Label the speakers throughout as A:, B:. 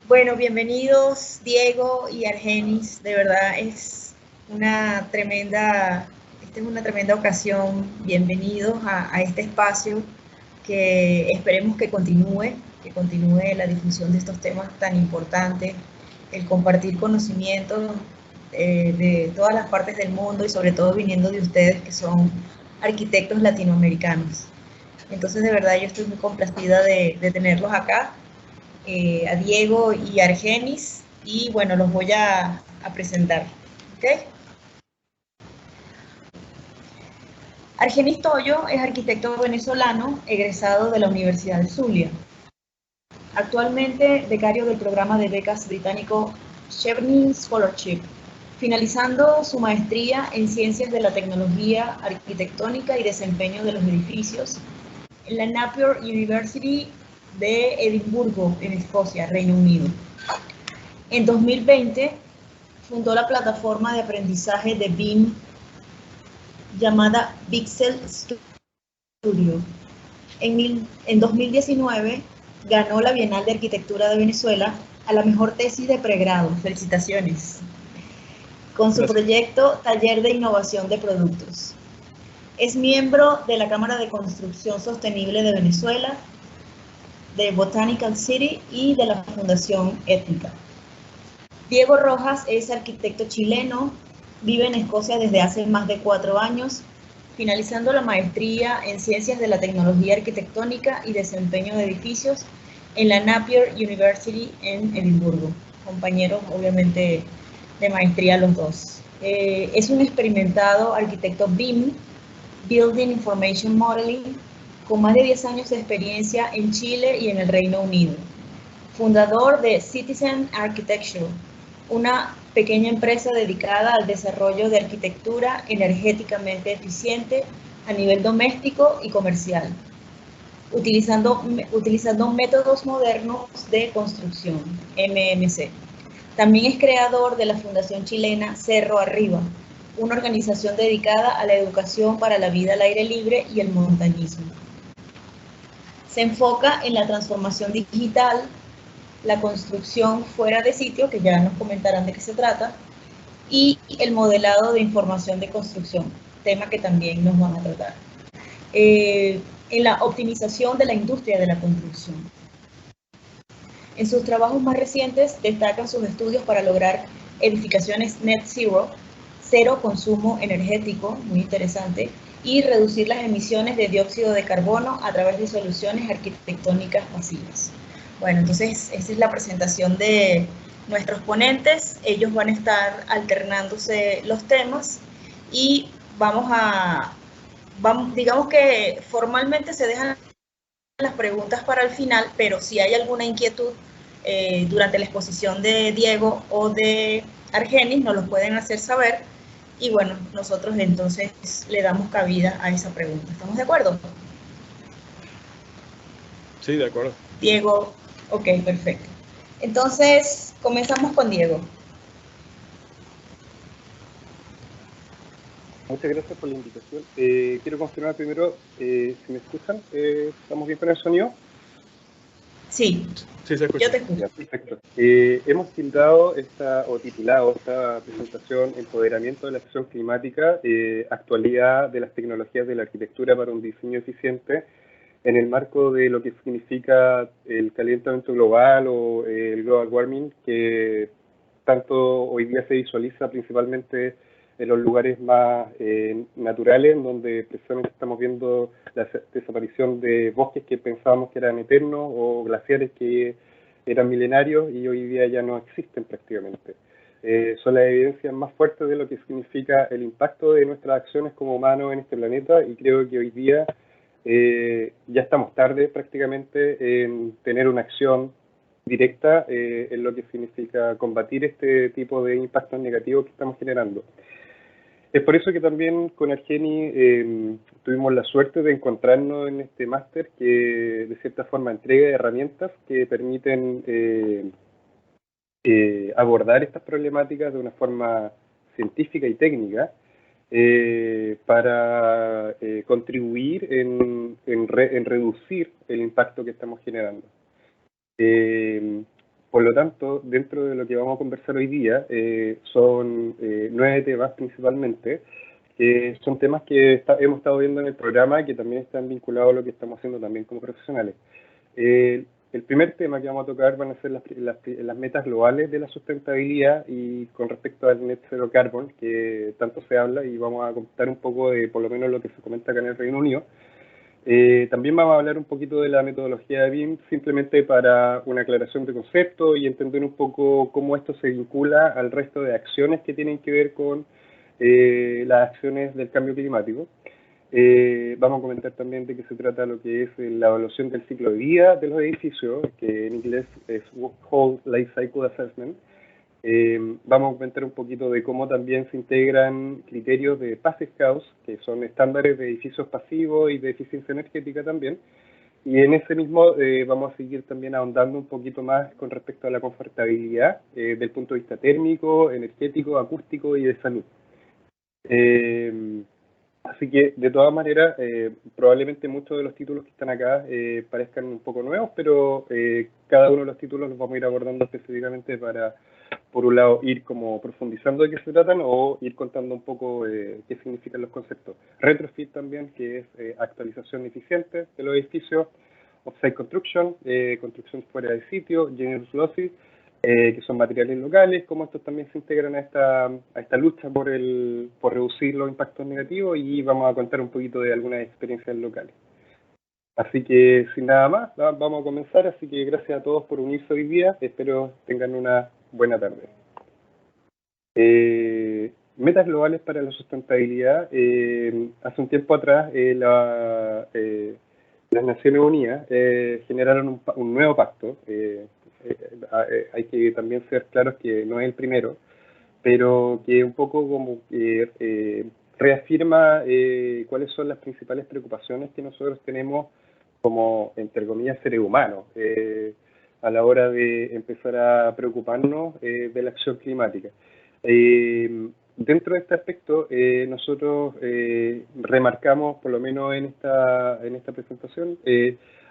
A: Bueno, bienvenidos Diego y Argenis, de verdad esta es una tremenda ocasión, bienvenidos a este espacio que esperemos que continúe la difusión de estos temas tan importantes, el compartir conocimientos de todas las partes del mundo y sobre todo viniendo de ustedes que son arquitectos latinoamericanos. Entonces, de verdad, yo estoy muy complacida de tenerlos acá, a Diego y a Argenis, y bueno, los voy a presentar. ¿Okay? Argenis Toyo es arquitecto venezolano egresado de la Universidad de Zulia. Actualmente becario del programa de becas británico Chevening Scholarship, finalizando su maestría en Ciencias de la Tecnología Arquitectónica y Desempeño de los Edificios en la Napier University de Edimburgo, en Escocia, Reino Unido. En 2020 fundó la plataforma de aprendizaje de BIM llamada Pixel Studio. En 2019 ganó la Bienal de Arquitectura de Venezuela a la mejor tesis de pregrado. Felicitaciones. Con su proyecto Taller de Innovación de Productos. Es miembro de la Cámara de Construcción Sostenible de Venezuela, de Botanical City y de la Fundación Étnica. Diego Rojas es arquitecto chileno, vive en Escocia desde hace más de 4 años, finalizando la maestría en Ciencias de la Tecnología Arquitectónica y Desempeño de Edificios en la Napier University en Edimburgo. Compañeros, obviamente, de maestría los dos. Es un experimentado arquitecto BIM, Building Information Modeling, con más de 10 años de experiencia en Chile y en el Reino Unido. Fundador de Citizen Architecture, una pequeña empresa dedicada al desarrollo de arquitectura energéticamente eficiente a nivel doméstico y comercial, utilizando métodos modernos de construcción, MMC. También es creador de la Fundación Chilena Cerro Arriba, una organización dedicada a la educación para la vida al aire libre y el montañismo. Se enfoca en la transformación digital, la construcción fuera de sitio, que ya nos comentarán de qué se trata, y el modelado de información de construcción, tema que también nos van a tratar. En la optimización de la industria de la construcción. En sus trabajos más recientes destacan sus estudios para lograr edificaciones net zero, cero consumo energético, muy interesante, y reducir las emisiones de dióxido de carbono a través de soluciones arquitectónicas pasivas. Bueno, entonces esa es la presentación de nuestros ponentes. Ellos van a estar alternándose los temas y digamos que formalmente se dejan las preguntas para el final, pero si hay alguna inquietud durante la exposición de Diego o de Argenis, nos lo pueden hacer saber y bueno, nosotros entonces le damos cabida a esa pregunta. ¿Estamos de acuerdo?
B: Sí, de acuerdo.
A: Diego, ok, perfecto. Entonces, comenzamos con Diego.
B: Muchas gracias por la invitación. Quiero confirmar primero si me escuchan. ¿Estamos bien con el sonido?
A: Sí,
B: sí se escucha.
A: Yo te escucho.
B: Ya, perfecto. Hemos titulado esta presentación Empoderamiento de la Acción Climática, actualidad de las tecnologías de la arquitectura para un diseño eficiente, en el marco de lo que significa el calentamiento global o el global warming, que tanto hoy día se visualiza principalmente en los lugares más naturales, donde precisamente estamos viendo la desaparición de bosques que pensábamos que eran eternos o glaciares que eran milenarios y hoy día ya no existen prácticamente. Son las evidencias más fuertes de lo que significa el impacto de nuestras acciones como humanos en este planeta, y creo que hoy día ya estamos tarde prácticamente en tener una acción directa en lo que significa combatir este tipo de impactos negativos que estamos generando. Es por eso que también con Argeni tuvimos la suerte de encontrarnos en este máster que de cierta forma entrega herramientas que permiten abordar estas problemáticas de una forma científica y técnica, para contribuir en reducir el impacto que estamos generando. Por lo tanto, dentro de lo que vamos a conversar hoy día, son 9 temas principalmente, que son temas que hemos estado viendo en el programa y que también están vinculados a lo que estamos haciendo también como profesionales. El primer tema que vamos a tocar van a ser las metas globales de la sustentabilidad y con respecto al Net Zero Carbon, que tanto se habla, y vamos a contar un poco de por lo menos lo que se comenta acá en el Reino Unido. También vamos a hablar un poquito de la metodología de BIM, simplemente para una aclaración de concepto y entender un poco cómo esto se vincula al resto de acciones que tienen que ver con las acciones del cambio climático. Vamos a comentar también de qué se trata lo que es la evaluación del ciclo de vida de los edificios, que en inglés es Whole Life Cycle Assessment. Vamos a comentar un poquito de cómo también se integran criterios de Passive House, que son estándares de edificios pasivos y de eficiencia energética también. Y en ese mismo vamos a seguir también ahondando un poquito más con respecto a la confortabilidad del punto de vista térmico, energético, acústico y de salud. Así que, de todas maneras, probablemente muchos de los títulos que están acá parezcan un poco nuevos, pero cada uno de los títulos los vamos a ir abordando específicamente para, por un lado, ir como profundizando de qué se tratan o ir contando un poco qué significan los conceptos. Retrofit también, que es actualización eficiente de los edificios. Off-site construction, construcción fuera del sitio. Generous losses, que son materiales locales, cómo estos también se integran a esta lucha por reducir los impactos negativos, y vamos a contar un poquito de algunas experiencias locales. Así que sin nada más, vamos a comenzar, así que gracias a todos por unirse hoy día, espero tengan una buena tarde. Metas globales para la sustentabilidad. Hace un tiempo atrás las Naciones Unidas generaron un nuevo pacto. Hay que también ser claros que no es el primero, pero que un poco como reafirma cuáles son las principales preocupaciones que nosotros tenemos como, entre comillas, seres humanos a la hora de empezar a preocuparnos de la acción climática. Dentro de este aspecto, nosotros remarcamos, por lo menos en esta presentación,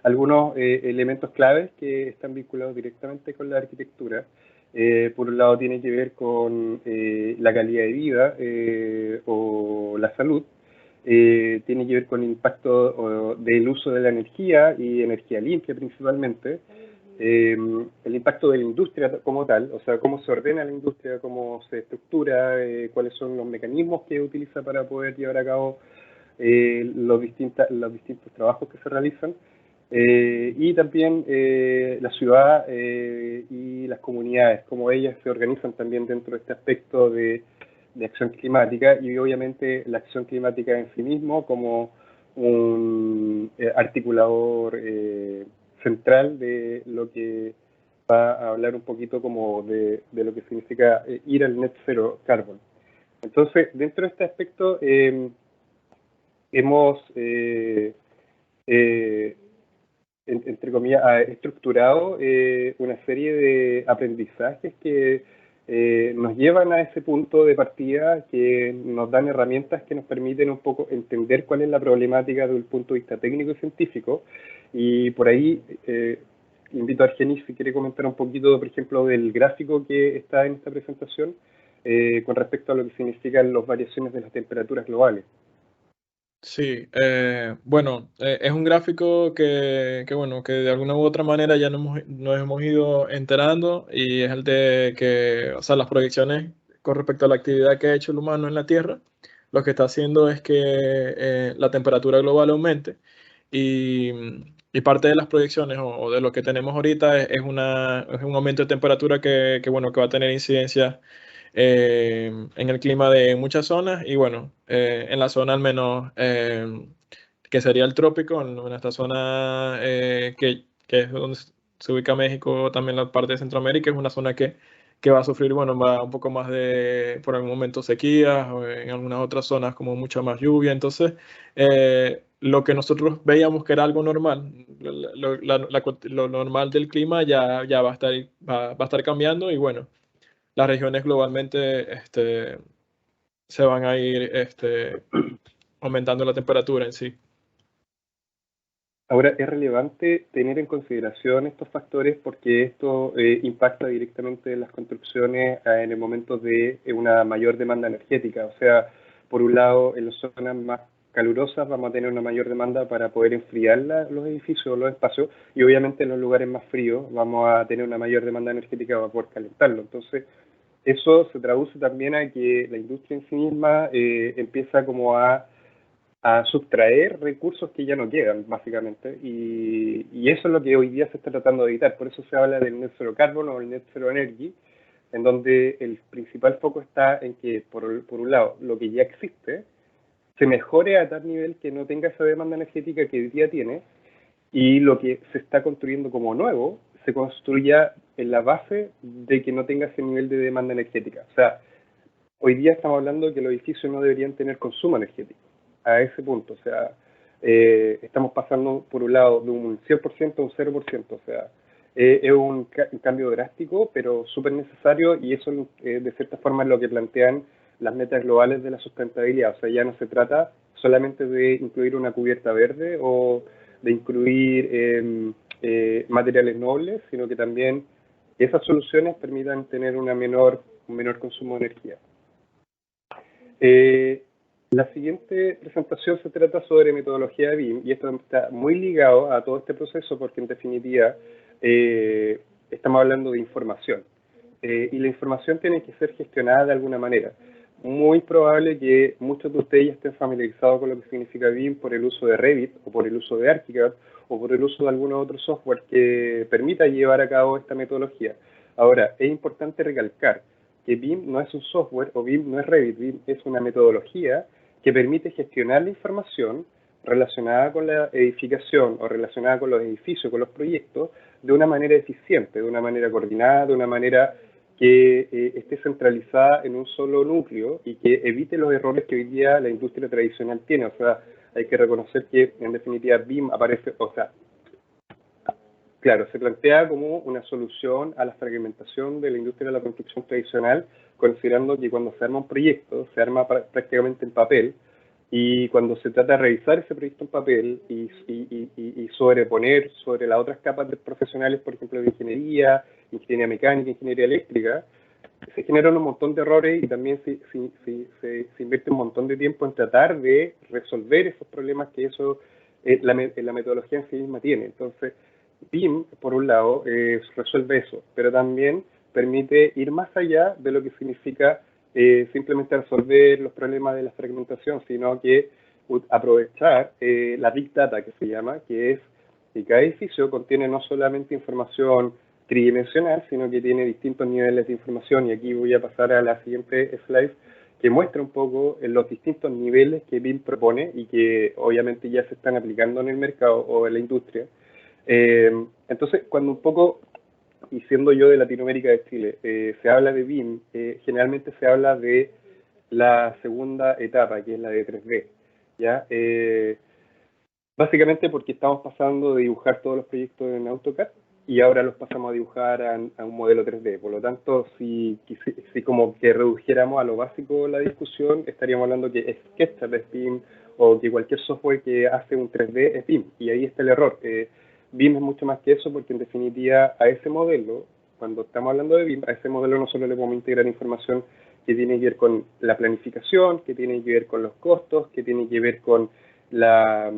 B: algunos elementos claves que están vinculados directamente con la arquitectura. Por un lado tiene que ver con la calidad de vida o la salud. Tiene que ver con el impacto del uso de la energía y energía limpia principalmente. El impacto de la industria como tal, o sea, cómo se ordena la industria, cómo se estructura, cuáles son los mecanismos que utiliza para poder llevar a cabo los distintos trabajos que se realizan. Y también la ciudad y las comunidades, cómo ellas se organizan también dentro de este aspecto de acción climática, y obviamente la acción climática en sí mismo como un articulador central de lo que va a hablar un poquito como de lo que significa ir al net zero carbon. Entonces, dentro de este aspecto hemos entre comillas, ha estructurado una serie de aprendizajes que nos llevan a ese punto de partida, que nos dan herramientas que nos permiten un poco entender cuál es la problemática desde el punto de vista técnico y científico. Y por ahí invito a Argenis si quiere comentar un poquito, por ejemplo, del gráfico que está en esta presentación con respecto a lo que significan las variaciones de las temperaturas globales.
C: Sí, bueno, es un gráfico bueno, que de alguna u otra manera ya nos hemos ido enterando, y es el de que, o sea, las proyecciones con respecto a la actividad que ha hecho el humano en la Tierra, lo que está haciendo es que la temperatura global aumente, y, y parte de las proyecciones o de lo que tenemos ahorita es un aumento de temperatura bueno, que va a tener incidencia en el clima de muchas zonas, y bueno, en la zona al menos que sería el trópico, en esta zona que es donde se ubica México, también la parte de Centroamérica, es una zona que va a sufrir, bueno, va un poco más por algún momento sequías, o en algunas otras zonas como mucha más lluvia. Entonces, lo que nosotros veíamos que era algo normal, lo normal del clima ya va a estar cambiando, y bueno, las regiones globalmente se van a ir aumentando la temperatura en sí.
B: Ahora, es relevante tener en consideración estos factores porque esto impacta directamente en las construcciones en el momento de una mayor demanda energética. O sea, por un lado, en las zonas más calurosas vamos a tener una mayor demanda para poder enfriar los edificios, los espacios, y obviamente en los lugares más fríos vamos a tener una mayor demanda energética para poder calentarlo. Entonces, eso se traduce también a que la industria en sí misma empieza como a sustraer recursos que ya no quedan, básicamente, y eso es lo que hoy día se está tratando de evitar. Por eso se habla del Net Zero Carbon o el Net Zero Energy, en donde el principal foco está en que, por un lado, lo que ya existe se mejore a tal nivel que no tenga esa demanda energética que hoy día tiene, y lo que se está construyendo como nuevo se construya en la base de que no tenga ese nivel de demanda energética. O sea, hoy día estamos hablando de que los edificios no deberían tener consumo energético a ese punto. O sea, estamos pasando por un lado de un 100% a un 0%. O sea, es un cambio drástico, pero súper necesario, y eso de cierta forma es lo que plantean las metas globales de la sustentabilidad. O sea, ya no se trata solamente de incluir una cubierta verde o de incluir materiales nobles, sino que también esas soluciones permitan tener un menor consumo de energía. La siguiente presentación se trata sobre metodología de BIM, y esto está muy ligado a todo este proceso porque en definitiva estamos hablando de información, y la información tiene que ser gestionada de alguna manera. Muy probable que muchos de ustedes ya estén familiarizados con lo que significa BIM por el uso de Revit o por el uso de ArchiCAD o por el uso de algún otro software que permita llevar a cabo esta metodología. Ahora, es importante recalcar que BIM no es un software o BIM no es Revit. BIM es una metodología que permite gestionar la información relacionada con la edificación o relacionada con los edificios, con los proyectos, de una manera eficiente, de una manera coordinada, de una manera que esté centralizada en un solo núcleo y que evite los errores que hoy día la industria tradicional tiene. O sea, hay que reconocer que en definitiva BIM aparece, o sea, claro, se plantea como una solución a la fragmentación de la industria de la construcción tradicional, considerando que cuando se arma un proyecto, se arma prácticamente en papel, y cuando se trata de revisar ese proyecto en papel y sobreponer sobre las otras capas de profesionales, por ejemplo, de ingeniería mecánica, ingeniería eléctrica, se generan un montón de errores y también se invierte un montón de tiempo en tratar de resolver esos problemas que la metodología en sí misma tiene. Entonces, BIM, por un lado, resuelve eso, pero también permite ir más allá de lo que significa simplemente resolver los problemas de la fragmentación, sino que aprovechar la Big Data, que se llama, que es que cada edificio contiene no solamente información tridimensional, sino que tiene distintos niveles de información, y aquí voy a pasar a la siguiente slide, que muestra un poco los distintos niveles que BIM propone y que obviamente ya se están aplicando en el mercado o en la industria. Entonces, cuando un poco, y siendo yo de Latinoamérica, de Chile, se habla de BIM, generalmente se habla de la segunda etapa, que es la de 3D, ¿ya? Básicamente porque estamos pasando de dibujar todos los proyectos en AutoCAD y ahora los pasamos a dibujar a un modelo 3D. Por lo tanto, si como que redujéramos a lo básico la discusión, estaríamos hablando que SketchUp es BIM, o que cualquier software que hace un 3D es BIM, y ahí está el error. BIM es mucho más que eso, porque en definitiva a ese modelo, cuando estamos hablando de BIM, a ese modelo no solo le podemos integrar información que tiene que ver con la planificación, que tiene que ver con los costos, que tiene que ver con la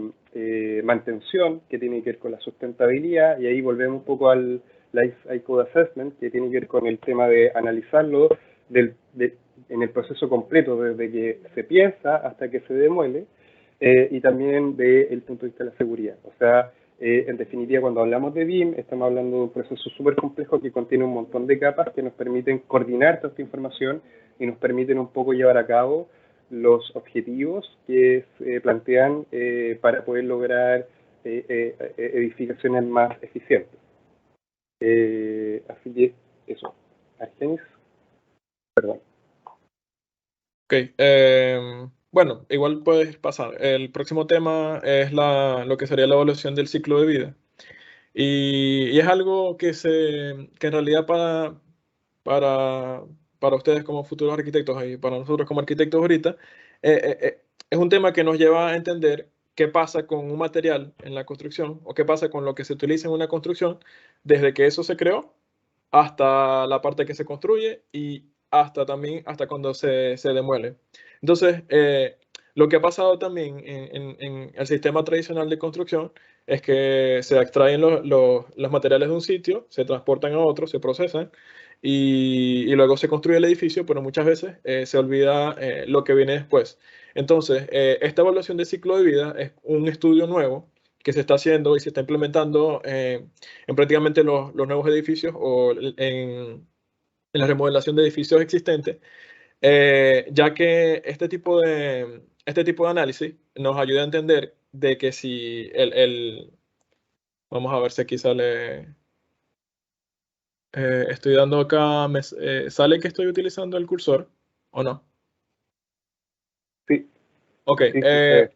B: mantención, que tiene que ver con la sustentabilidad, y ahí volvemos un poco al Life Cycle Assessment, que tiene que ver con el tema de analizarlo en el proceso completo, desde que se piensa hasta que se demuele, y también desde el punto de vista de la seguridad. O sea, en definitiva, cuando hablamos de BIM, estamos hablando de un proceso súper complejo que contiene un montón de capas que nos permiten coordinar toda esta información y nos permiten un poco llevar a cabo los objetivos que se plantean para poder lograr edificaciones más eficientes. Así que eso. Argenis, perdón.
C: Ok, bueno, igual puedes pasar. El próximo tema es lo que sería la evaluación del ciclo de vida. Y es algo que en realidad para ustedes como futuros arquitectos y para nosotros como arquitectos ahorita, es un tema que nos lleva a entender qué pasa con un material en la construcción o qué pasa con lo que se utiliza en una construcción desde que eso se creó hasta la parte que se construye y hasta también hasta cuando se demuele. Entonces, lo que ha pasado también en el sistema tradicional de construcción es que se extraen los materiales de un sitio, se transportan a otro, se procesan y luego se construye el edificio, pero muchas veces se olvida lo que viene después. Entonces, esta evaluación de ciclo de vida es un estudio nuevo que se está haciendo y se está implementando en prácticamente los nuevos edificios o en la remodelación de edificios existentes, ya que este tipo de análisis nos ayuda a entender de que si vamos a ver si aquí sale, estoy dando acá, sale que estoy utilizando el cursor o no.
B: Sí,
C: Ok,
B: sí, sí, está bien.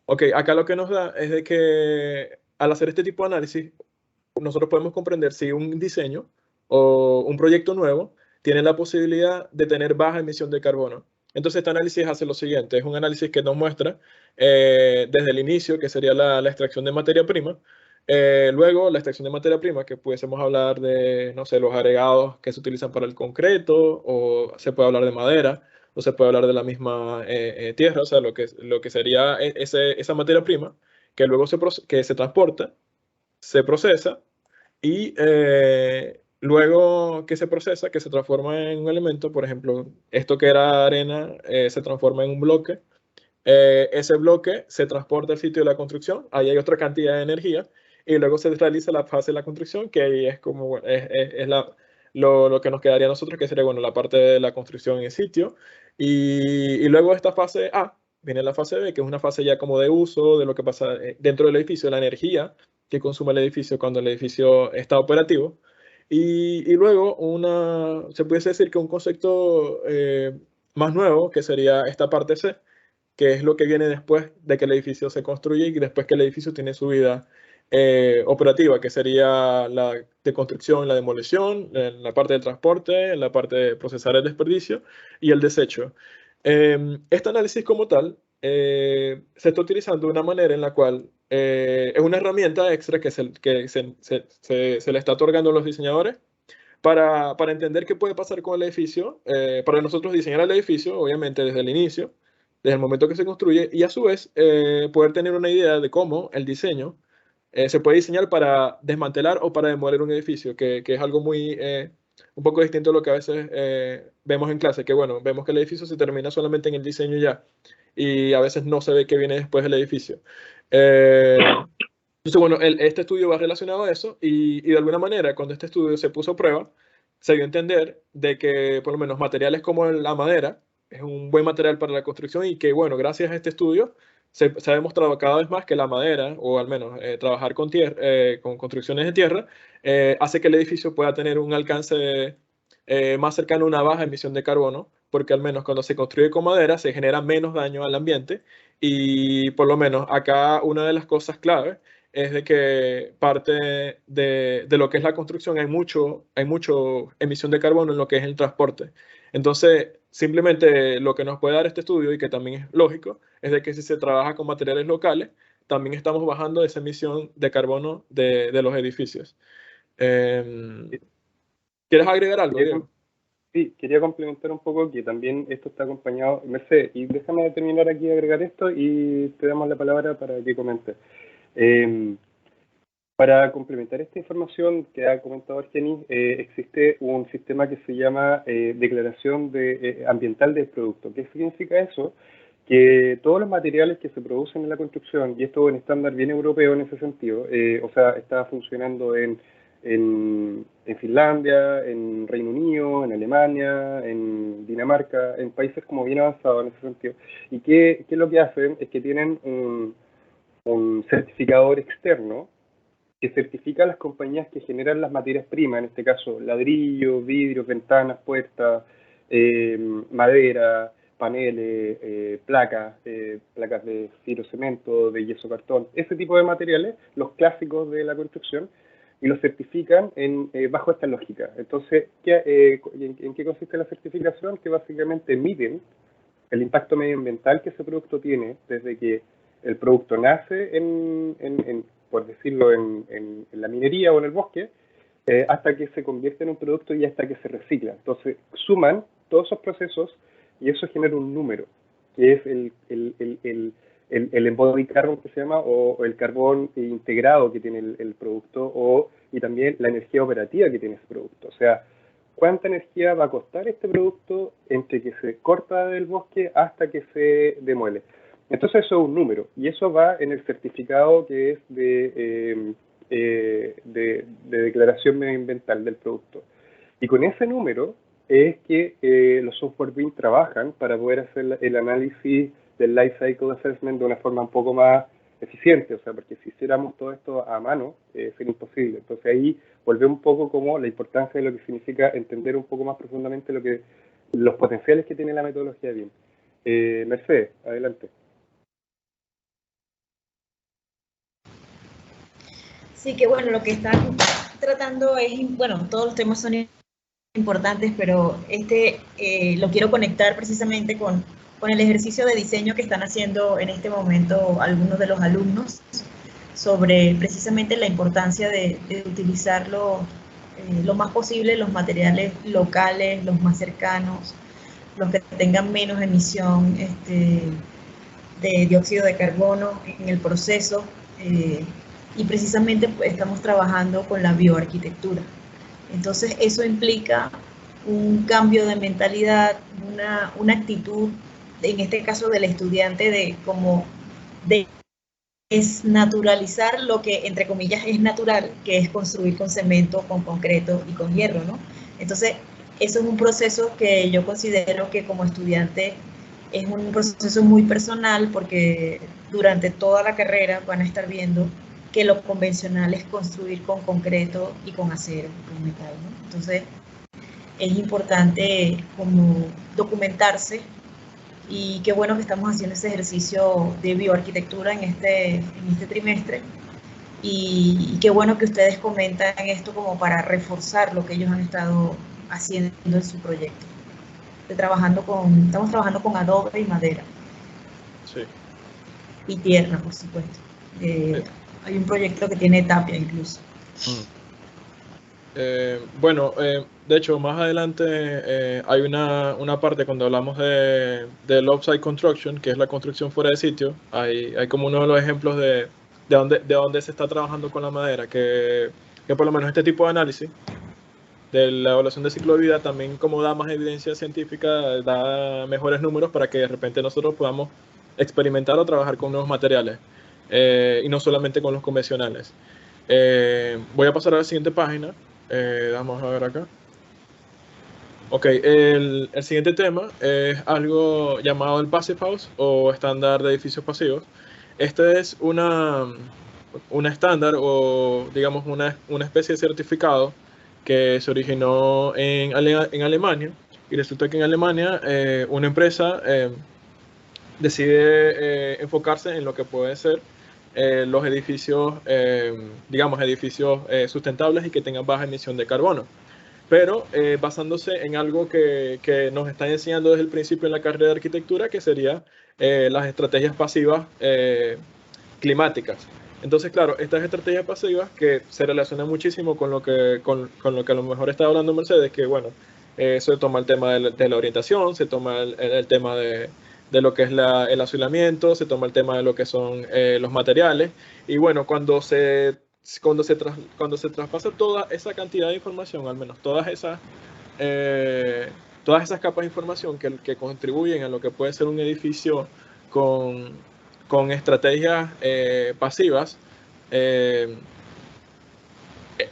C: ok, acá lo que nos da es de que al hacer este tipo de análisis, nosotros podemos comprender si un diseño o un proyecto nuevo tiene la posibilidad de tener baja emisión de carbono. Entonces, este análisis hace lo siguiente, es un análisis que nos muestra desde el inicio, que sería la extracción de materia prima, luego la extracción de materia prima, que pudiésemos hablar de, no sé, los agregados que se utilizan para el concreto, o se puede hablar de madera, o se puede hablar de la misma tierra, o sea, lo que sería esa materia prima, que luego que se transporta, se procesa y luego que se procesa, que se transforma en un elemento, por ejemplo, esto que era arena se transforma en un bloque. Ese bloque se transporta al sitio de la construcción, ahí hay otra cantidad de energía y luego se realiza la fase de la construcción, que ahí es como bueno, es lo que nos quedaría a nosotros, que sería bueno, la parte de la construcción en el sitio. Y luego esta fase A, viene la fase B, que es una fase ya como de uso, de lo que pasa dentro del edificio, la energía que consume el edificio cuando el edificio está operativo. Y luego se puede decir que un concepto más nuevo, que sería esta parte C, que es lo que viene después de que el edificio se construye y después que el edificio tiene su vida operativa, que sería la de construcción, la demolición, la parte del transporte, la parte de procesar el desperdicio y el desecho. Este análisis como tal se está utilizando de una manera en la cual es una herramienta extra que se le está otorgando a los diseñadores para entender qué puede pasar con el edificio, para nosotros diseñar el edificio, obviamente desde el inicio, desde el momento que se construye, y a su vez poder tener una idea de cómo el diseño se puede diseñar para desmantelar o para demoler un edificio, que es algo un poco distinto a lo que a veces vemos en clase, que bueno, vemos que el edificio se termina solamente en el diseño ya, y a veces no se ve qué viene después del edificio. Entonces, bueno, este estudio va relacionado a eso y de alguna manera, cuando este estudio se puso a prueba, se dio a entender de que por lo menos materiales como la madera es un buen material para la construcción y que, bueno, gracias a este estudio se ha demostrado cada vez más que la madera, o al menos trabajar con tierra, con construcciones de tierra, hace que el edificio pueda tener un alcance más cercano a una baja emisión de carbono, porque al menos cuando se construye con madera se genera menos daño al ambiente y por lo menos acá una de las cosas clave es de que parte de lo que es la construcción hay mucho emisión de carbono en lo que es el transporte. Entonces, simplemente lo que nos puede dar este estudio, y que también es lógico, es de que si se trabaja con materiales locales, también estamos bajando esa emisión de carbono de los edificios. ¿Quieres agregar algo,
B: Quería,
C: Diego?
B: sí, quería complementar un poco que también esto está acompañado, Mercedes, y déjame terminar aquí de agregar esto y te damos la palabra para que comentes. Para complementar esta información que ha comentado Argenis, existe un sistema que se llama declaración ambiental del producto. ¿Qué significa eso? Que todos los materiales que se producen en la construcción, y esto es un estándar bien europeo en ese sentido, o sea, está funcionando en Finlandia, en Reino Unido, en Alemania, en Dinamarca, en países como bien avanzados en ese sentido. ¿Y qué es lo que hacen? Es que tienen un certificador externo que certifica a las compañías que generan las materias primas, en este caso ladrillos, vidrios, ventanas, puertas, madera, paneles, placas de fibrocemento, de yeso cartón, ese tipo de materiales, los clásicos de la construcción, y los certifican bajo esta lógica. Entonces, ¿en qué consiste la certificación? Que básicamente miden el impacto medioambiental que ese producto tiene desde que el producto nace por decirlo, en la minería o en el bosque, hasta que se convierte en un producto y hasta que se recicla. Entonces, suman todos esos procesos y eso genera un número, que es el embodied carbon que se llama, o el carbón integrado que tiene el producto, y también la energía operativa que tiene ese producto. O sea, cuánta energía va a costar este producto entre que se corta del bosque hasta que se demuele. Entonces eso es un número, y eso va en el certificado que es de declaración medioambiental del producto. Y con ese número es que los software BIM trabajan para poder hacer el análisis del Life Cycle Assessment de una forma un poco más eficiente, o sea, porque si hiciéramos todo esto a mano, sería imposible. Entonces ahí volvemos un poco como la importancia de lo que significa entender un poco más profundamente los potenciales que tiene la metodología BIM. Mercedes, adelante.
A: Sí, que bueno, lo que están tratando es, bueno, todos los temas son importantes, pero lo quiero conectar precisamente con el ejercicio de diseño que están haciendo en este momento algunos de los alumnos sobre precisamente la importancia de utilizar lo más posible los materiales locales, los más cercanos, los que tengan menos emisión de dióxido de carbono en el proceso, y precisamente pues, estamos trabajando con la bioarquitectura. Entonces eso implica un cambio de mentalidad, una actitud, en este caso del estudiante, de desnaturalizar lo que entre comillas es natural, que es construir con cemento, con concreto y con hierro, ¿no? Entonces eso es un proceso que yo considero que como estudiante es un proceso muy personal, porque durante toda la carrera van a estar viendo que lo convencional es construir con concreto y con acero, con metal, ¿no? Entonces es importante como documentarse, y qué bueno que estamos haciendo ese ejercicio de bioarquitectura en este trimestre, y qué bueno que ustedes comentan esto como para reforzar lo que ellos han estado haciendo en su proyecto. Estamos trabajando con adobe y madera.
C: Sí.
A: Y tierra, por supuesto. Hay un proyecto que tiene tapia incluso.
C: Bueno, de hecho, más adelante hay una parte cuando hablamos del offsite construction, que es la construcción fuera de sitio. Hay como uno de los ejemplos de dónde se está trabajando con la madera, que por lo menos este tipo de análisis de la evaluación de ciclo de vida también, como da más evidencia científica, da mejores números para que de repente nosotros podamos experimentar o trabajar con nuevos materiales, y no solamente con los convencionales. Voy a pasar a la siguiente página. Vamos a ver acá. Ok, el siguiente tema es algo llamado el Passive House o estándar de edificios pasivos. Este es una estándar, o digamos una especie de certificado que se originó en Alemania, y resulta que en Alemania una empresa decide enfocarse en lo que puede ser los edificios, digamos, edificios sustentables y que tengan baja emisión de carbono, pero basándose en algo que nos están enseñando desde el principio en la carrera de arquitectura, que sería las estrategias pasivas climáticas. Entonces, claro, estas estrategias pasivas que se relacionan muchísimo con lo que a lo mejor está hablando Mercedes, que bueno, se toma el tema de la orientación, se toma el tema de lo que es el aislamiento, se toma el tema de lo que son los materiales, y bueno, cuando se traspasa toda esa cantidad de información, al menos todas esas capas de información que contribuyen a lo que puede ser un edificio con estrategias pasivas,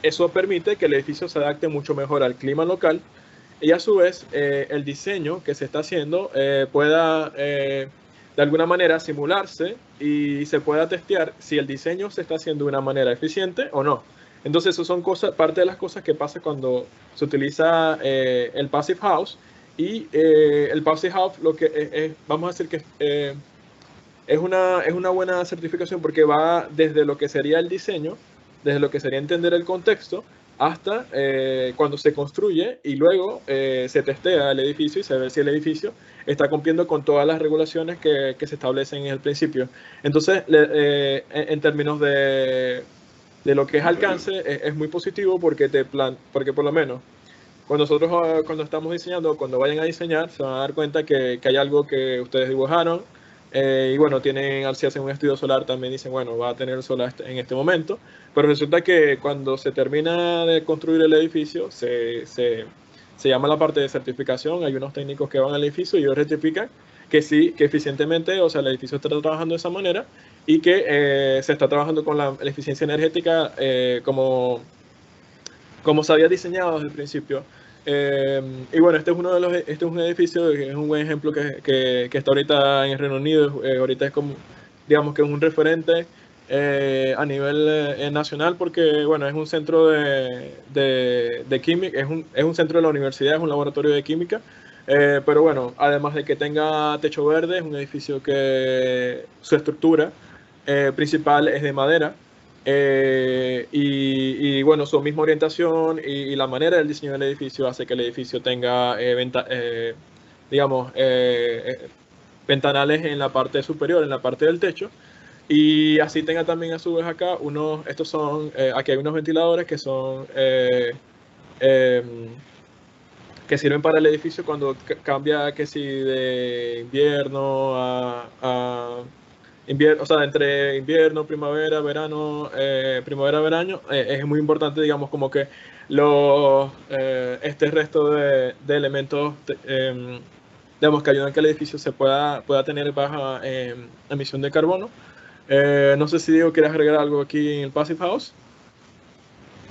C: eso permite que el edificio se adapte mucho mejor al clima local, y a su vez el diseño que se está haciendo pueda de alguna manera simularse y se pueda testear si el diseño se está haciendo de una manera eficiente o no. Entonces, eso son parte de las cosas que pasa cuando se utiliza el Passive House. Y el Passive House, lo que vamos a decir que es una buena certificación, porque va desde lo que sería el diseño, desde lo que sería entender el contexto, hasta cuando se construye y luego se testea el edificio y se ve si el edificio está cumpliendo con todas las regulaciones que se establecen en el principio. Entonces, en términos de lo que es alcance, es muy positivo porque, porque por lo menos cuando nosotros cuando estamos diseñando, cuando vayan a diseñar, se van a dar cuenta que hay algo que ustedes dibujaron y bueno, si hacen un estudio solar también dicen, bueno, va a tener el sol en este momento, pero resulta que cuando se termina de construir el edificio, se llama la parte de certificación, hay unos técnicos que van al edificio y ellos rectifican que sí, que eficientemente, o sea, el edificio está trabajando de esa manera y que se está trabajando con la eficiencia energética como se había diseñado desde el principio. Y bueno, este es un edificio, es un buen ejemplo que está ahorita en el Reino Unido, ahorita es como, digamos que es un referente a nivel nacional porque, bueno, es un centro de química, es un centro de la universidad, es un laboratorio de química, pero bueno, además de que tenga techo verde, es un edificio que su estructura principal es de madera. Y bueno, su misma orientación y la manera del diseño del edificio hace que el edificio tenga, digamos, ventanales en la parte superior, en la parte del techo, y así tenga también a su vez acá aquí hay unos ventiladores que son, que sirven para el edificio cuando cambia, que si de invierno o sea, entre invierno, primavera, verano, primavera, verano, es muy importante, digamos, como que este resto de elementos, digamos, que ayudan a que el edificio pueda tener baja emisión de carbono. No sé si Diego, ¿quieres agregar algo aquí en el Passive House?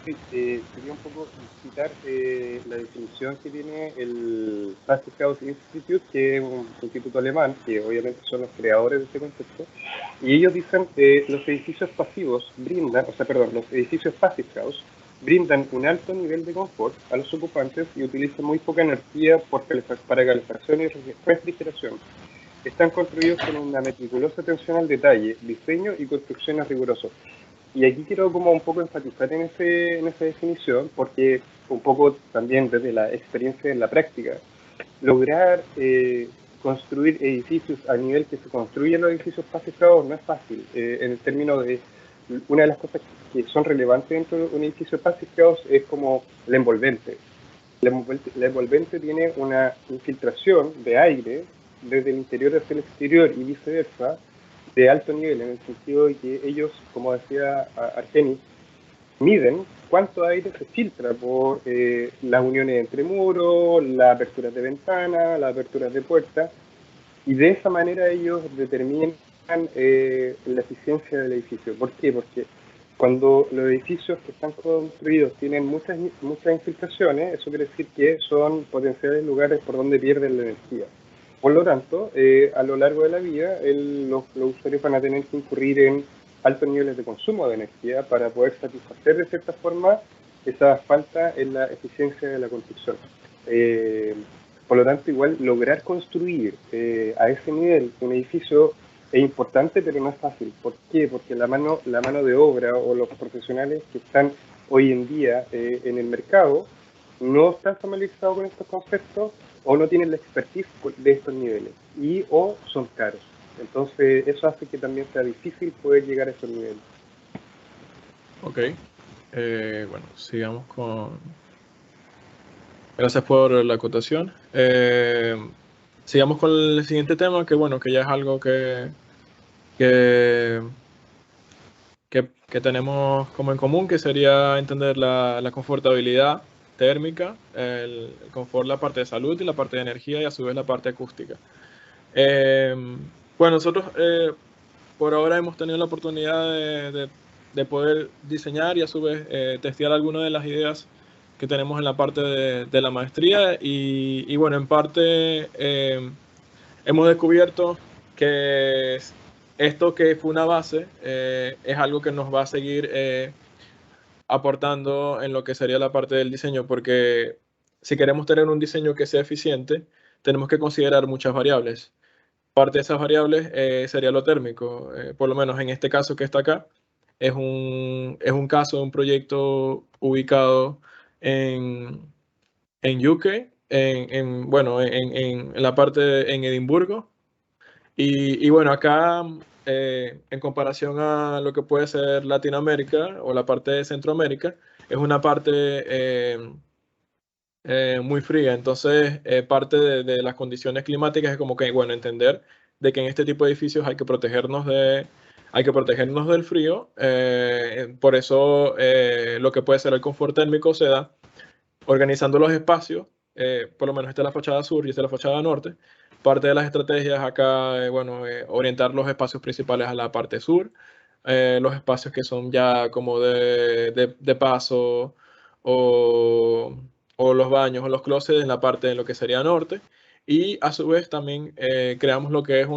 B: Sí, quería un poco citar la definición que tiene el Passive House Institute, que es un instituto alemán, que obviamente son los creadores de este concepto, y ellos dicen que los edificios pasivos los edificios Passive House brindan un alto nivel de confort a los ocupantes y utilizan muy poca energía para calefacción y refrigeración. Están construidos con una meticulosa atención al detalle, diseño y construcciones rigurosas. Y aquí quiero como un poco enfatizar en esa definición, porque un poco también desde la experiencia en la práctica, lograr construir edificios a nivel que se construyen los edificios pacificados no es fácil. En el término de, una de las cosas que son relevantes dentro de un edificio pacificado es como la envolvente. La envolvente tiene una infiltración de aire desde el interior hacia el exterior y viceversa, de alto nivel, en el sentido de que ellos, como decía Argenis, miden cuánto aire se filtra por las uniones entre muros, las aperturas de ventana, las aperturas de puerta, y de esa manera ellos determinan la eficiencia del edificio. ¿Por qué? Porque cuando los edificios que están construidos tienen muchas infiltraciones, eso quiere decir que son potenciales lugares por donde pierden la energía. Por lo tanto, a lo largo de la vida, los usuarios van a tener que incurrir en altos niveles de consumo de energía para poder satisfacer de cierta forma esa falta en la eficiencia de la construcción. Por lo tanto, igual lograr construir a ese nivel un edificio es importante, pero no es fácil. ¿Por qué? Porque la mano de obra o los profesionales que están hoy en día en el mercado no están familiarizados con estos conceptos o no tienen la expertise de estos niveles o son caros. Entonces eso hace que también sea difícil poder llegar a esos niveles.
C: Ok, bueno, sigamos con... Gracias por la acotación. Sigamos con el siguiente tema, que bueno, que ya es algo que tenemos como en común, que sería entender la confortabilidad térmica, el confort, la parte de salud y la parte de energía y a su vez la parte acústica. Bueno, nosotros por ahora hemos tenido la oportunidad de poder diseñar y a su vez testear algunas de las ideas que tenemos en la parte de la maestría y bueno, en parte hemos descubierto que esto que fue una base es algo que nos va a seguir aportando en lo que sería la parte del diseño, porque si queremos tener un diseño que sea eficiente, tenemos que considerar muchas variables. Parte de esas variables sería lo térmico, por lo menos en este caso que está acá, es un caso de un proyecto ubicado en UK, bueno, en la parte en Edimburgo. Y bueno, acá, en comparación a lo que puede ser Latinoamérica o la parte de Centroamérica, es una parte muy fría. Entonces, parte de las condiciones climáticas es como que, bueno, entender de que en este tipo de edificios hay que protegernos del frío. Por eso, lo que puede ser el confort térmico se da organizando los espacios. Por lo menos esta es la fachada sur y esta es la fachada norte. Parte de las estrategias acá, bueno, orientar los espacios principales a la parte sur, los espacios que son ya como de paso, o, o los baños o los closets en la parte de lo que sería norte. Y a su vez también creamos lo que es